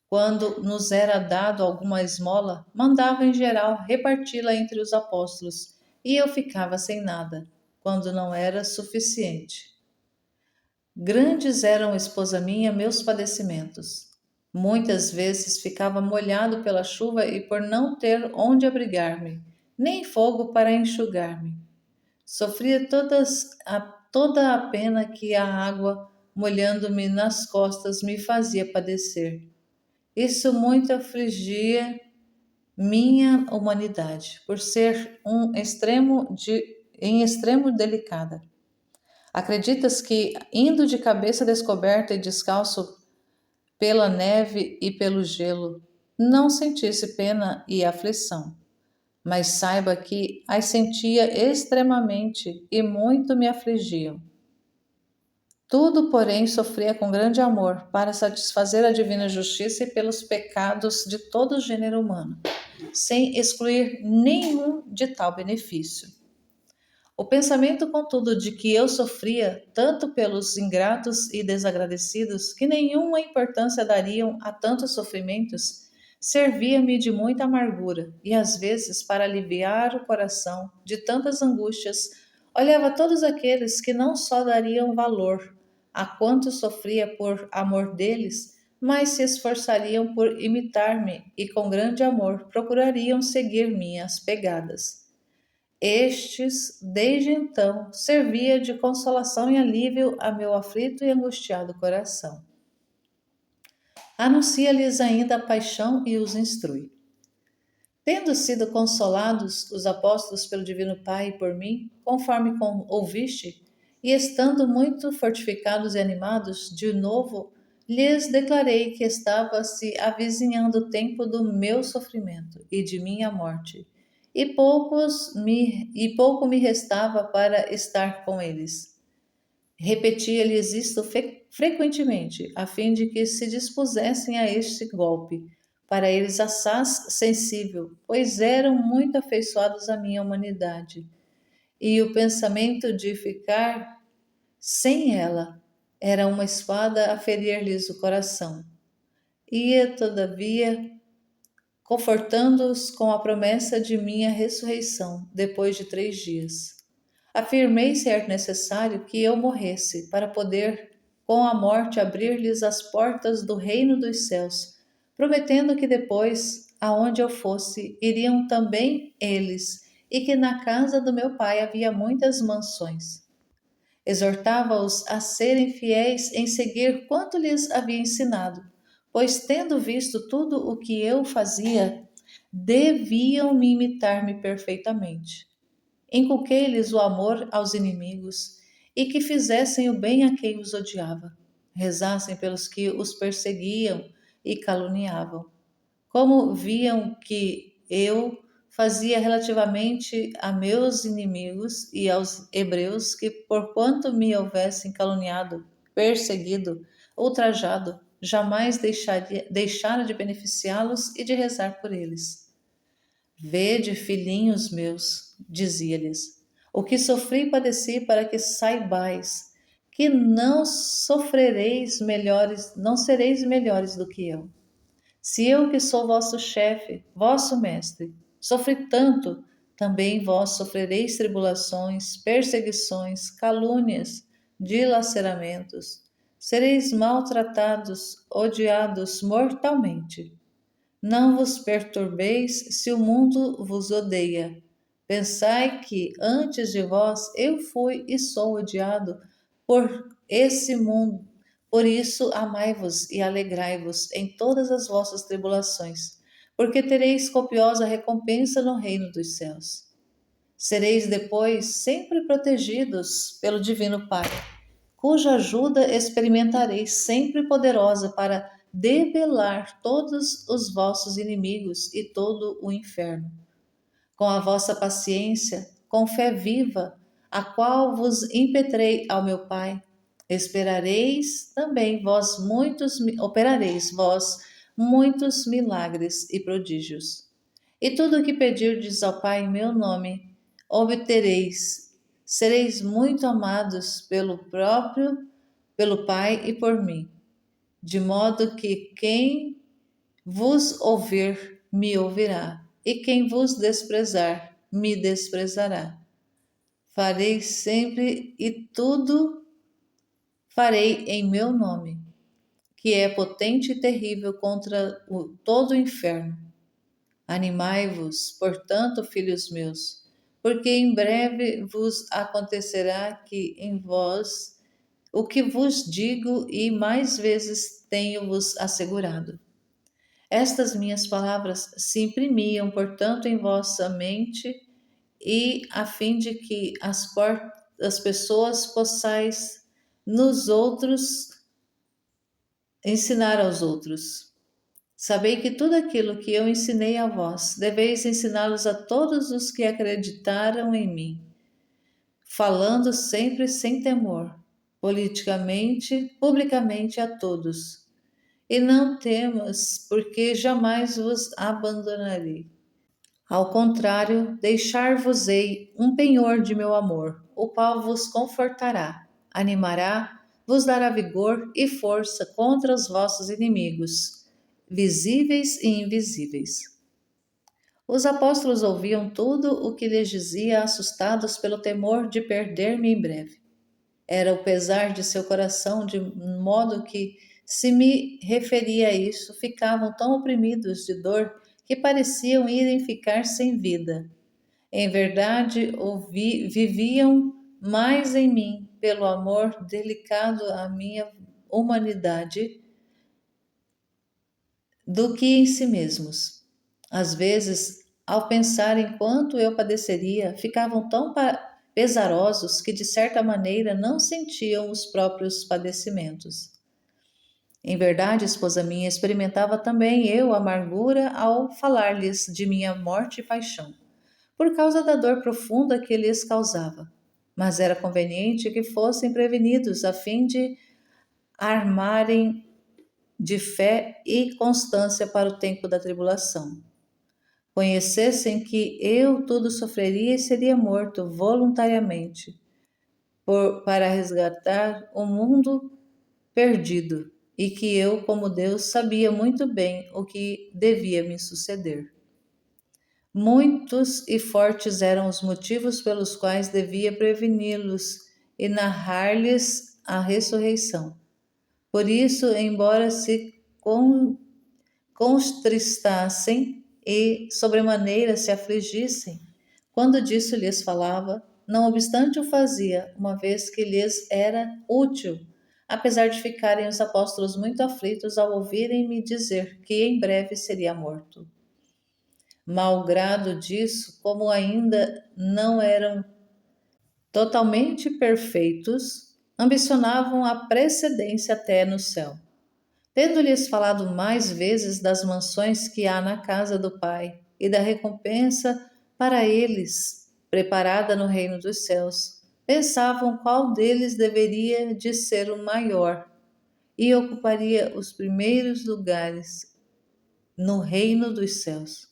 Quando nos era dado alguma esmola, mandava em geral reparti-la entre os apóstolos, e eu ficava sem nada, quando não era suficiente. Grandes eram, esposa minha, meus padecimentos. Muitas vezes ficava molhado pela chuva e por não ter onde abrigar-me, nem fogo para enxugar-me. Sofria toda a pena que a água, molhando-me nas costas, me fazia padecer. Isso muito afligia minha humanidade, por ser em extremo delicada. Acreditas que, indo de cabeça descoberta e descalço pela neve e pelo gelo, não sentisse pena e aflição, mas saiba que as sentia extremamente e muito me afligiam. Tudo, porém, sofria com grande amor para satisfazer a divina justiça e pelos pecados de todo o gênero humano, sem excluir nenhum de tal benefício. O pensamento, contudo, de que eu sofria tanto pelos ingratos e desagradecidos que nenhuma importância dariam a tantos sofrimentos, servia-me de muita amargura e, às vezes, para aliviar o coração de tantas angústias, olhava todos aqueles que não só dariam valor a quanto sofria por amor deles, mas se esforçariam por imitar-me e, com grande amor, procurariam seguir minhas pegadas. Estes, desde então, servia de consolação e alívio a meu aflito e angustiado coração. Anuncia-lhes ainda a paixão e os instrui. Tendo sido consolados os apóstolos pelo Divino Pai e por mim, conforme ouviste, e estando muito fortificados e animados, de novo lhes declarei que estava se avizinhando o tempo do meu sofrimento e de minha morte, e pouco me restava para estar com eles. Repetia-lhes isto frequentemente, a fim de que se dispusessem a este golpe, para eles assaz sensível, pois eram muito afeiçoados à minha humanidade, e o pensamento de ficar sem ela era uma espada a ferir-lhes o coração. Ia, todavia, confortando-os com a promessa de minha ressurreição depois de 3 dias. Afirmei ser necessário que eu morresse para poder, com a morte, abrir-lhes as portas do reino dos céus, prometendo que depois, aonde eu fosse, iriam também eles, e que na casa do meu pai havia muitas mansões. Exortava-os a serem fiéis em seguir quanto lhes havia ensinado, pois, tendo visto tudo o que eu fazia, deviam me imitar-me perfeitamente. Inculquei-lhes o amor aos inimigos e que fizessem o bem a quem os odiava, rezassem pelos que os perseguiam e caluniavam. Como viam que eu fazia relativamente a meus inimigos e aos hebreus, que porquanto me houvessem caluniado, perseguido, ultrajado, jamais deixara de beneficiá-los e de rezar por eles. Vede, filhinhos meus, dizia-lhes, o que sofri e padeci para que saibais que não sereis melhores do que eu. Se eu, que sou vosso chefe, vosso mestre, sofri tanto, também vós sofrereis tribulações, perseguições, calúnias, dilaceramentos. Sereis maltratados, odiados mortalmente. Não vos perturbeis se o mundo vos odeia. Pensai que antes de vós eu fui e sou odiado por esse mundo. Por isso amai-vos e alegrai-vos em todas as vossas tribulações, porque tereis copiosa recompensa no reino dos céus. Sereis depois sempre protegidos pelo Divino Pai, cuja ajuda experimentareis sempre poderosa para debelar todos os vossos inimigos e todo o inferno. Com a vossa paciência, com fé viva, a qual vos impetrei ao meu Pai, operareis vós muitos milagres e prodígios. E tudo o que pedirdes ao Pai em meu nome, obtereis. Sereis muito amados pelo Pai e por mim, de modo que quem vos ouvir, me ouvirá, e quem vos desprezar, me desprezará. Farei sempre e tudo farei em meu nome, que é potente e terrível contra todo o inferno. Animai-vos, portanto, filhos meus, porque em breve vos acontecerá que em vós o que vos digo e mais vezes tenho-vos assegurado. Estas minhas palavras se imprimiam, portanto, em vossa mente, e a fim de que as pessoas possais nos outros ensinar aos outros. Sabei que tudo aquilo que eu ensinei a vós, deveis ensiná-los a todos os que acreditaram em mim, falando sempre sem temor, publicamente a todos. E não temas, porque jamais vos abandonarei. Ao contrário, deixar-vos-ei um penhor de meu amor, o qual vos confortará, animará, vos dará vigor e força contra os vossos inimigos, visíveis e invisíveis. Os apóstolos ouviam tudo o que lhes dizia, assustados pelo temor de perder-me em breve. Era o pesar de seu coração, de modo que, se me referia a isso, ficavam tão oprimidos de dor que pareciam irem ficar sem vida. Em verdade, viviam mais em mim pelo amor delicado à minha humanidade do que em si mesmos. Às vezes, ao pensar em quanto eu padeceria, ficavam tão pesarosos que, de certa maneira, não sentiam os próprios padecimentos. Em verdade, esposa minha, experimentava também eu amargura ao falar-lhes de minha morte e paixão, por causa da dor profunda que lhes causava. Mas era conveniente que fossem prevenidos, a fim de armarem de fé e constância para o tempo da tribulação. Conhecessem que eu tudo sofreria e seria morto voluntariamente para resgatar o mundo perdido, e que eu, como Deus, sabia muito bem o que devia me suceder. Muitos e fortes eram os motivos pelos quais devia preveni-los e narrar-lhes a ressurreição. Por isso, embora se contristassem e sobremaneira se afligissem, quando disso lhes falava, não obstante o fazia, uma vez que lhes era útil, apesar de ficarem os apóstolos muito aflitos ao ouvirem-me dizer que em breve seria morto. Malgrado disso, como ainda não eram totalmente perfeitos, ambicionavam a precedência até no céu. Tendo-lhes falado mais vezes das mansões que há na casa do Pai e da recompensa para eles preparada no reino dos céus, pensavam qual deles deveria de ser o maior e ocuparia os primeiros lugares no reino dos céus.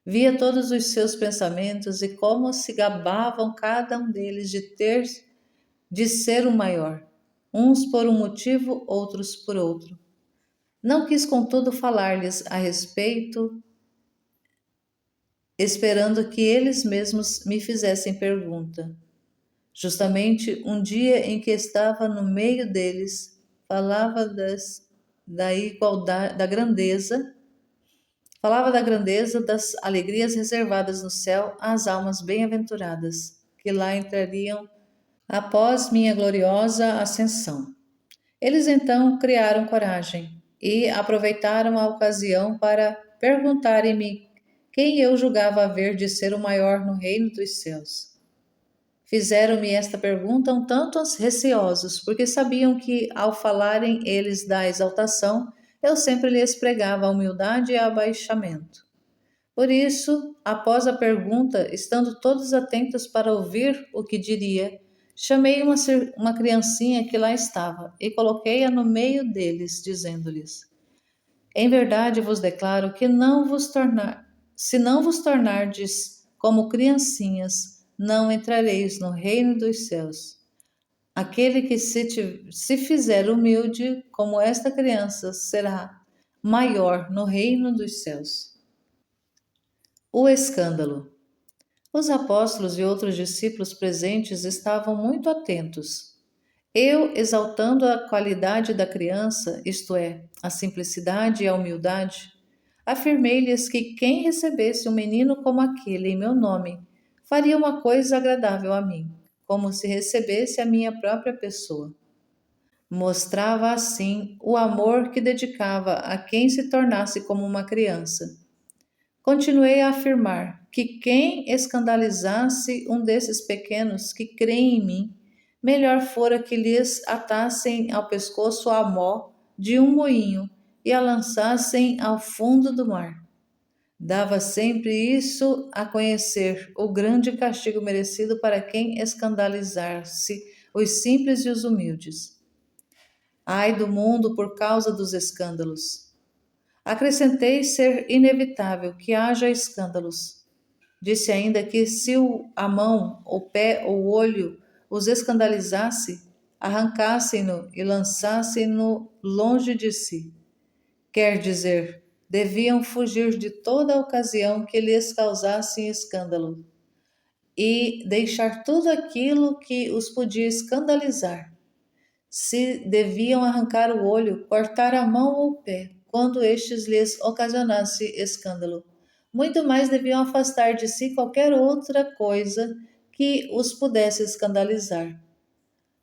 Via todos os seus pensamentos e como se gabavam cada um deles de ser o maior, uns por um motivo, outros por outro. Não quis, contudo, falar-lhes a respeito, esperando que eles mesmos me fizessem pergunta. Justamente um dia em que estava no meio deles, da igualdade, falava da grandeza das alegrias reservadas no céu às almas bem-aventuradas, que lá entrariam após minha gloriosa ascensão. Eles então criaram coragem e aproveitaram a ocasião para perguntarem-me quem eu julgava haver de ser o maior no reino dos céus. Fizeram-me esta pergunta um tanto receosos, porque sabiam que, ao falarem eles da exaltação, eu sempre lhes pregava a humildade e abaixamento. Por isso, após a pergunta, estando todos atentos para ouvir o que diria, chamei uma criancinha que lá estava e coloquei-a no meio deles, dizendo-lhes: Em verdade vos declaro que não vos se não vos tornardes como criancinhas, não entrareis no reino dos céus. Aquele que se fizer humilde como esta criança será maior no reino dos céus. O escândalo. Os apóstolos e outros discípulos presentes estavam muito atentos. Eu, exaltando a qualidade da criança, isto é, a simplicidade e a humildade, afirmei-lhes que quem recebesse um menino como aquele em meu nome faria uma coisa agradável a mim, como se recebesse a minha própria pessoa. Mostrava assim o amor que dedicava a quem se tornasse como uma criança. Continuei a afirmar que quem escandalizasse um desses pequenos que creem em mim, melhor fora que lhes atassem ao pescoço a mó de um moinho e a lançassem ao fundo do mar. Dava sempre isso a conhecer o grande castigo merecido para quem escandalizar-se os simples e os humildes. Ai do mundo por causa dos escândalos. Acrescentei ser inevitável que haja escândalos. Disse ainda que se a mão, o pé ou o olho os escandalizasse, arrancassem-no e lançassem-no longe de si. Quer dizer, deviam fugir de toda ocasião que lhes causasse escândalo e deixar tudo aquilo que os podia escandalizar. Se deviam arrancar o olho, cortar a mão ou o pé, quando estes lhes ocasionasse escândalo. Muito mais deviam afastar de si qualquer outra coisa que os pudesse escandalizar.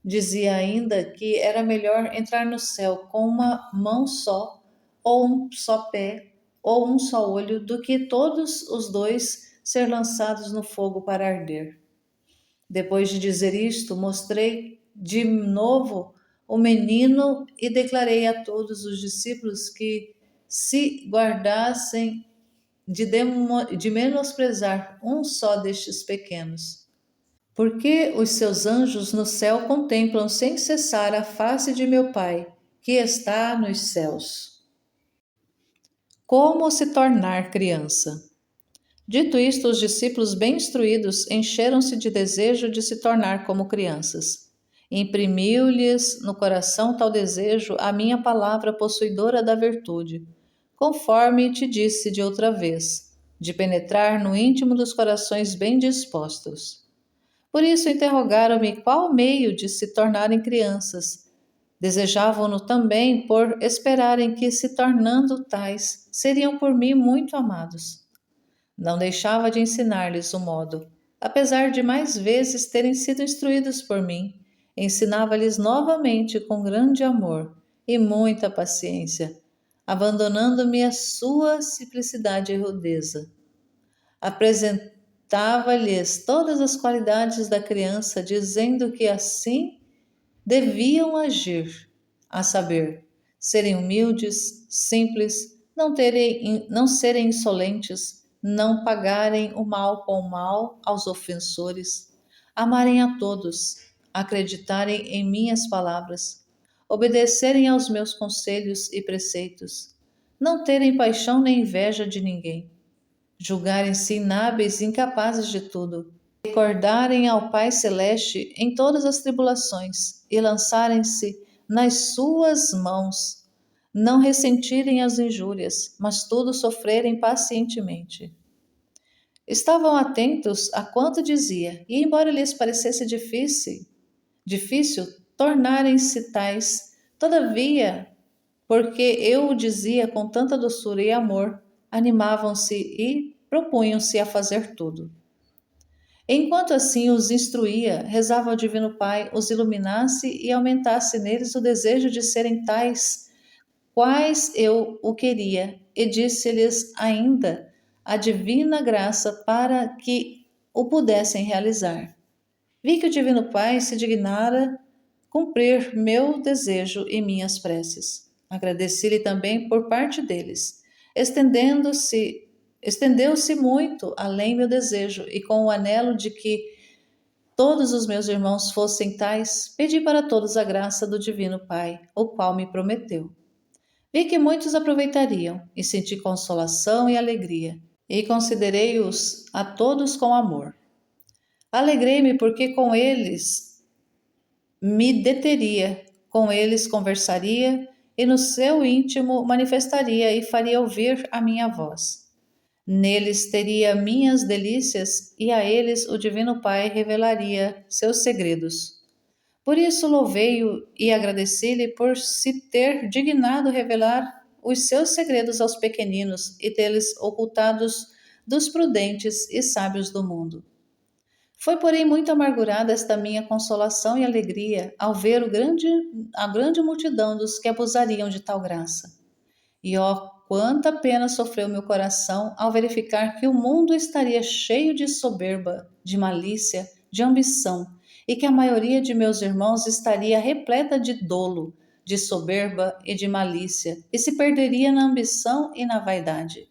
Dizia ainda que era melhor entrar no céu com uma mão só, ou um só pé, ou um só olho, do que todos os dois ser lançados no fogo para arder. Depois de dizer isto, mostrei de novo o menino e declarei a todos os discípulos que se guardassem de menosprezar um só destes pequenos. Porque os seus anjos no céu contemplam sem cessar a face de meu Pai, que está nos céus. Como se tornar criança? Dito isto, os discípulos bem instruídos encheram-se de desejo de se tornar como crianças. Imprimiu-lhes no coração tal desejo a minha palavra possuidora da virtude, conforme te disse de outra vez, de penetrar no íntimo dos corações bem dispostos. Por isso interrogaram-me qual meio de se tornarem crianças. Desejavam-no também por esperarem que, se tornando tais, seriam por mim muito amados. Não deixava de ensinar-lhes o modo, apesar de mais vezes terem sido instruídos por mim. Ensinava-lhes novamente com grande amor e muita paciência, abandonando-me a sua simplicidade e rudeza. Apresentava-lhes todas as qualidades da criança, dizendo que assim deviam agir, a saber, serem humildes, simples, não serem insolentes, não pagarem o mal com o mal aos ofensores, amarem a todos, acreditarem em minhas palavras, obedecerem aos meus conselhos e preceitos, não terem paixão nem inveja de ninguém, julgarem-se inábeis e incapazes de tudo, recordarem ao Pai Celeste em todas as tribulações e lançarem-se nas suas mãos, não ressentirem as injúrias, mas tudo sofrerem pacientemente. Estavam atentos a quanto dizia, e embora lhes parecesse difícil tornarem-se tais, todavia, porque eu o dizia com tanta doçura e amor, animavam-se e propunham-se a fazer tudo. Enquanto assim os instruía, rezava ao Divino Pai os iluminasse e aumentasse neles o desejo de serem tais quais eu o queria, e disse-lhes ainda a divina graça para que o pudessem realizar. Vi que o Divino Pai se dignara cumprir meu desejo e minhas preces. Agradeci-lhe também por parte deles, estendeu-se muito além meu desejo, e com o anelo de que todos os meus irmãos fossem tais, pedi para todos a graça do Divino Pai, o qual me prometeu. Vi que muitos aproveitariam e senti consolação e alegria. e considerei-os a todos com amor. Alegrei-me porque com eles me deteria, com eles conversaria e no seu íntimo manifestaria e faria ouvir a minha voz. Neles teria minhas delícias e a eles o Divino Pai revelaria seus segredos. Por isso louvei-o e agradeci-lhe por se ter dignado revelar os seus segredos aos pequeninos e tê-los ocultados dos prudentes e sábios do mundo. Foi, porém, muito amargurada esta minha consolação e alegria ao ver a grande multidão dos que abusariam de tal graça. E ó, quanta pena sofreu meu coração ao verificar que o mundo estaria cheio de soberba, de malícia, de ambição, e que a maioria de meus irmãos estaria repleta de dolo, de soberba e de malícia, e se perderia na ambição e na vaidade.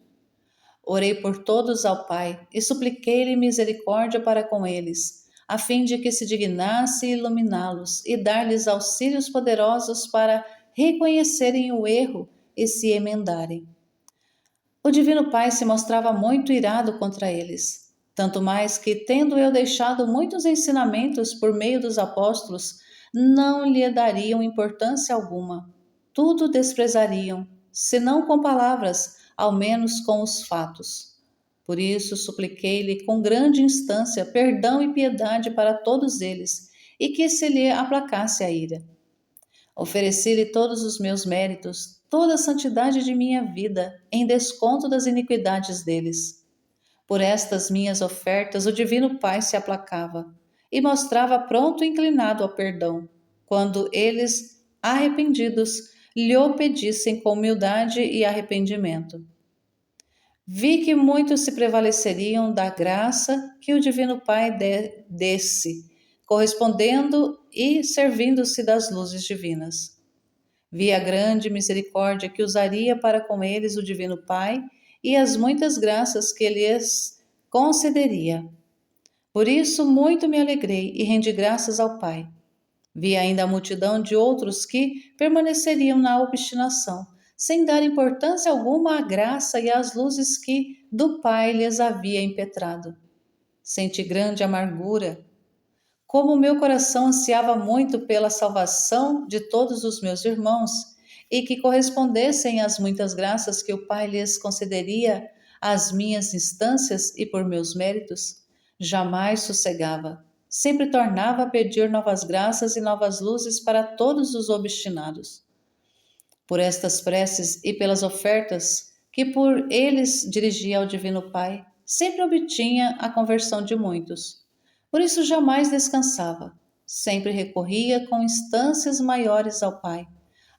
Orei por todos ao Pai e supliquei-lhe misericórdia para com eles, a fim de que se dignasse iluminá-los e dar-lhes auxílios poderosos para reconhecerem o erro e se emendarem. O Divino Pai se mostrava muito irado contra eles, tanto mais que, tendo eu deixado muitos ensinamentos por meio dos apóstolos, não lhe dariam importância alguma. Tudo desprezariam, se não com palavras, ao menos com os fatos. Por isso supliquei-lhe com grande instância perdão e piedade para todos eles, e que se lhe aplacasse a ira. Ofereci-lhe todos os meus méritos, toda a santidade de minha vida, em desconto das iniquidades deles. Por estas minhas ofertas, o Divino Pai se aplacava e mostrava pronto e inclinado ao perdão, quando eles, arrependidos, lhe o pedissem com humildade e arrependimento. Vi que muitos se prevaleceriam da graça que o Divino Pai desse, correspondendo e servindo-se das luzes divinas. Vi a grande misericórdia que usaria para com eles o Divino Pai e as muitas graças que lhes concederia. Por isso, muito me alegrei e rendi graças ao Pai. Vi ainda a multidão de outros que permaneceriam na obstinação, sem dar importância alguma à graça e às luzes que do Pai lhes havia impetrado. Senti grande amargura. Como o meu coração ansiava muito pela salvação de todos os meus irmãos e que correspondessem às muitas graças que o Pai lhes concederia às minhas instâncias e por meus méritos, jamais sossegava. Sempre tornava a pedir novas graças e novas luzes para todos os obstinados. Por estas preces e pelas ofertas que por eles dirigia ao Divino Pai, sempre obtinha a conversão de muitos. Por isso jamais descansava, sempre recorria com instâncias maiores ao Pai,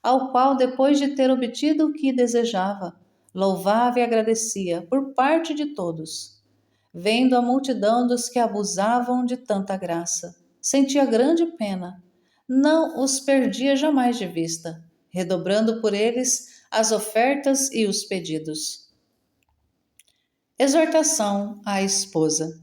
ao qual, depois de ter obtido o que desejava, louvava e agradecia por parte de todos. Vendo a multidão dos que abusavam de tanta graça, sentia grande pena, não os perdia jamais de vista, redobrando por eles as ofertas e os pedidos. Exortação à esposa.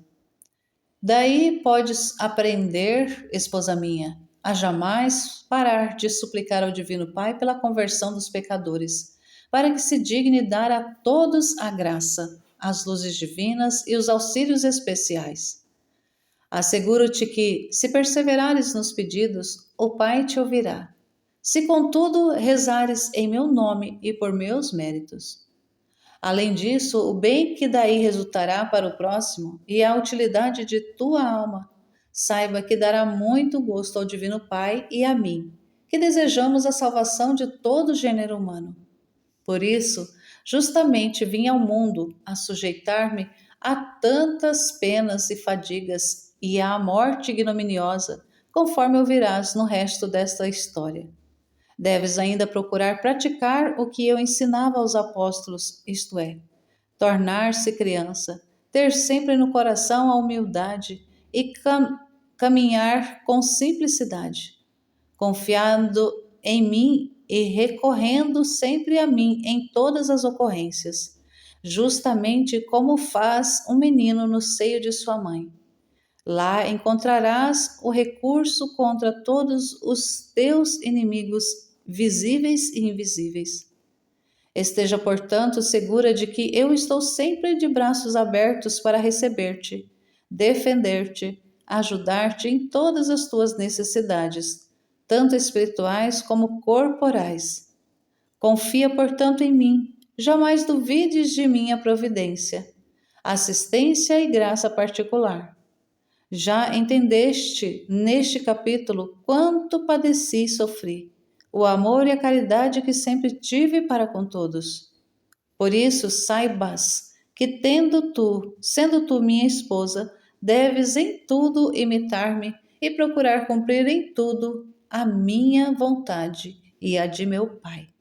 Daí podes aprender, esposa minha, a jamais parar de suplicar ao Divino Pai pela conversão dos pecadores, para que se digne dar a todos a graça, as luzes divinas e os auxílios especiais. Asseguro-te que, se perseverares nos pedidos, o Pai te ouvirá. Se, contudo, rezares em meu nome e por meus méritos. Além disso, o bem que daí resultará para o próximo e a utilidade de tua alma, saiba que dará muito gosto ao Divino Pai e a mim, que desejamos a salvação de todo o gênero humano. Por isso, justamente vim ao mundo a sujeitar-me a tantas penas e fadigas e à morte ignominiosa, conforme ouvirás no resto desta história. Deves ainda procurar praticar o que eu ensinava aos apóstolos, isto é, tornar-se criança, ter sempre no coração a humildade e caminhar com simplicidade, confiando em mim e recorrendo sempre a mim em todas as ocorrências, justamente como faz um menino no seio de sua mãe. Lá encontrarás o recurso contra todos os teus inimigos visíveis e invisíveis. Esteja, portanto, segura de que eu estou sempre de braços abertos para receber-te, defender-te, ajudar-te em todas as tuas necessidades, tanto espirituais como corporais. Confia, portanto, em mim, jamais duvides de minha providência, assistência e graça particular. Já entendeste neste capítulo quanto padeci e sofri, o amor e a caridade que sempre tive para com todos. Por isso, saibas que sendo tu minha esposa, deves em tudo imitar-me e procurar cumprir em tudo a minha vontade e a de meu Pai.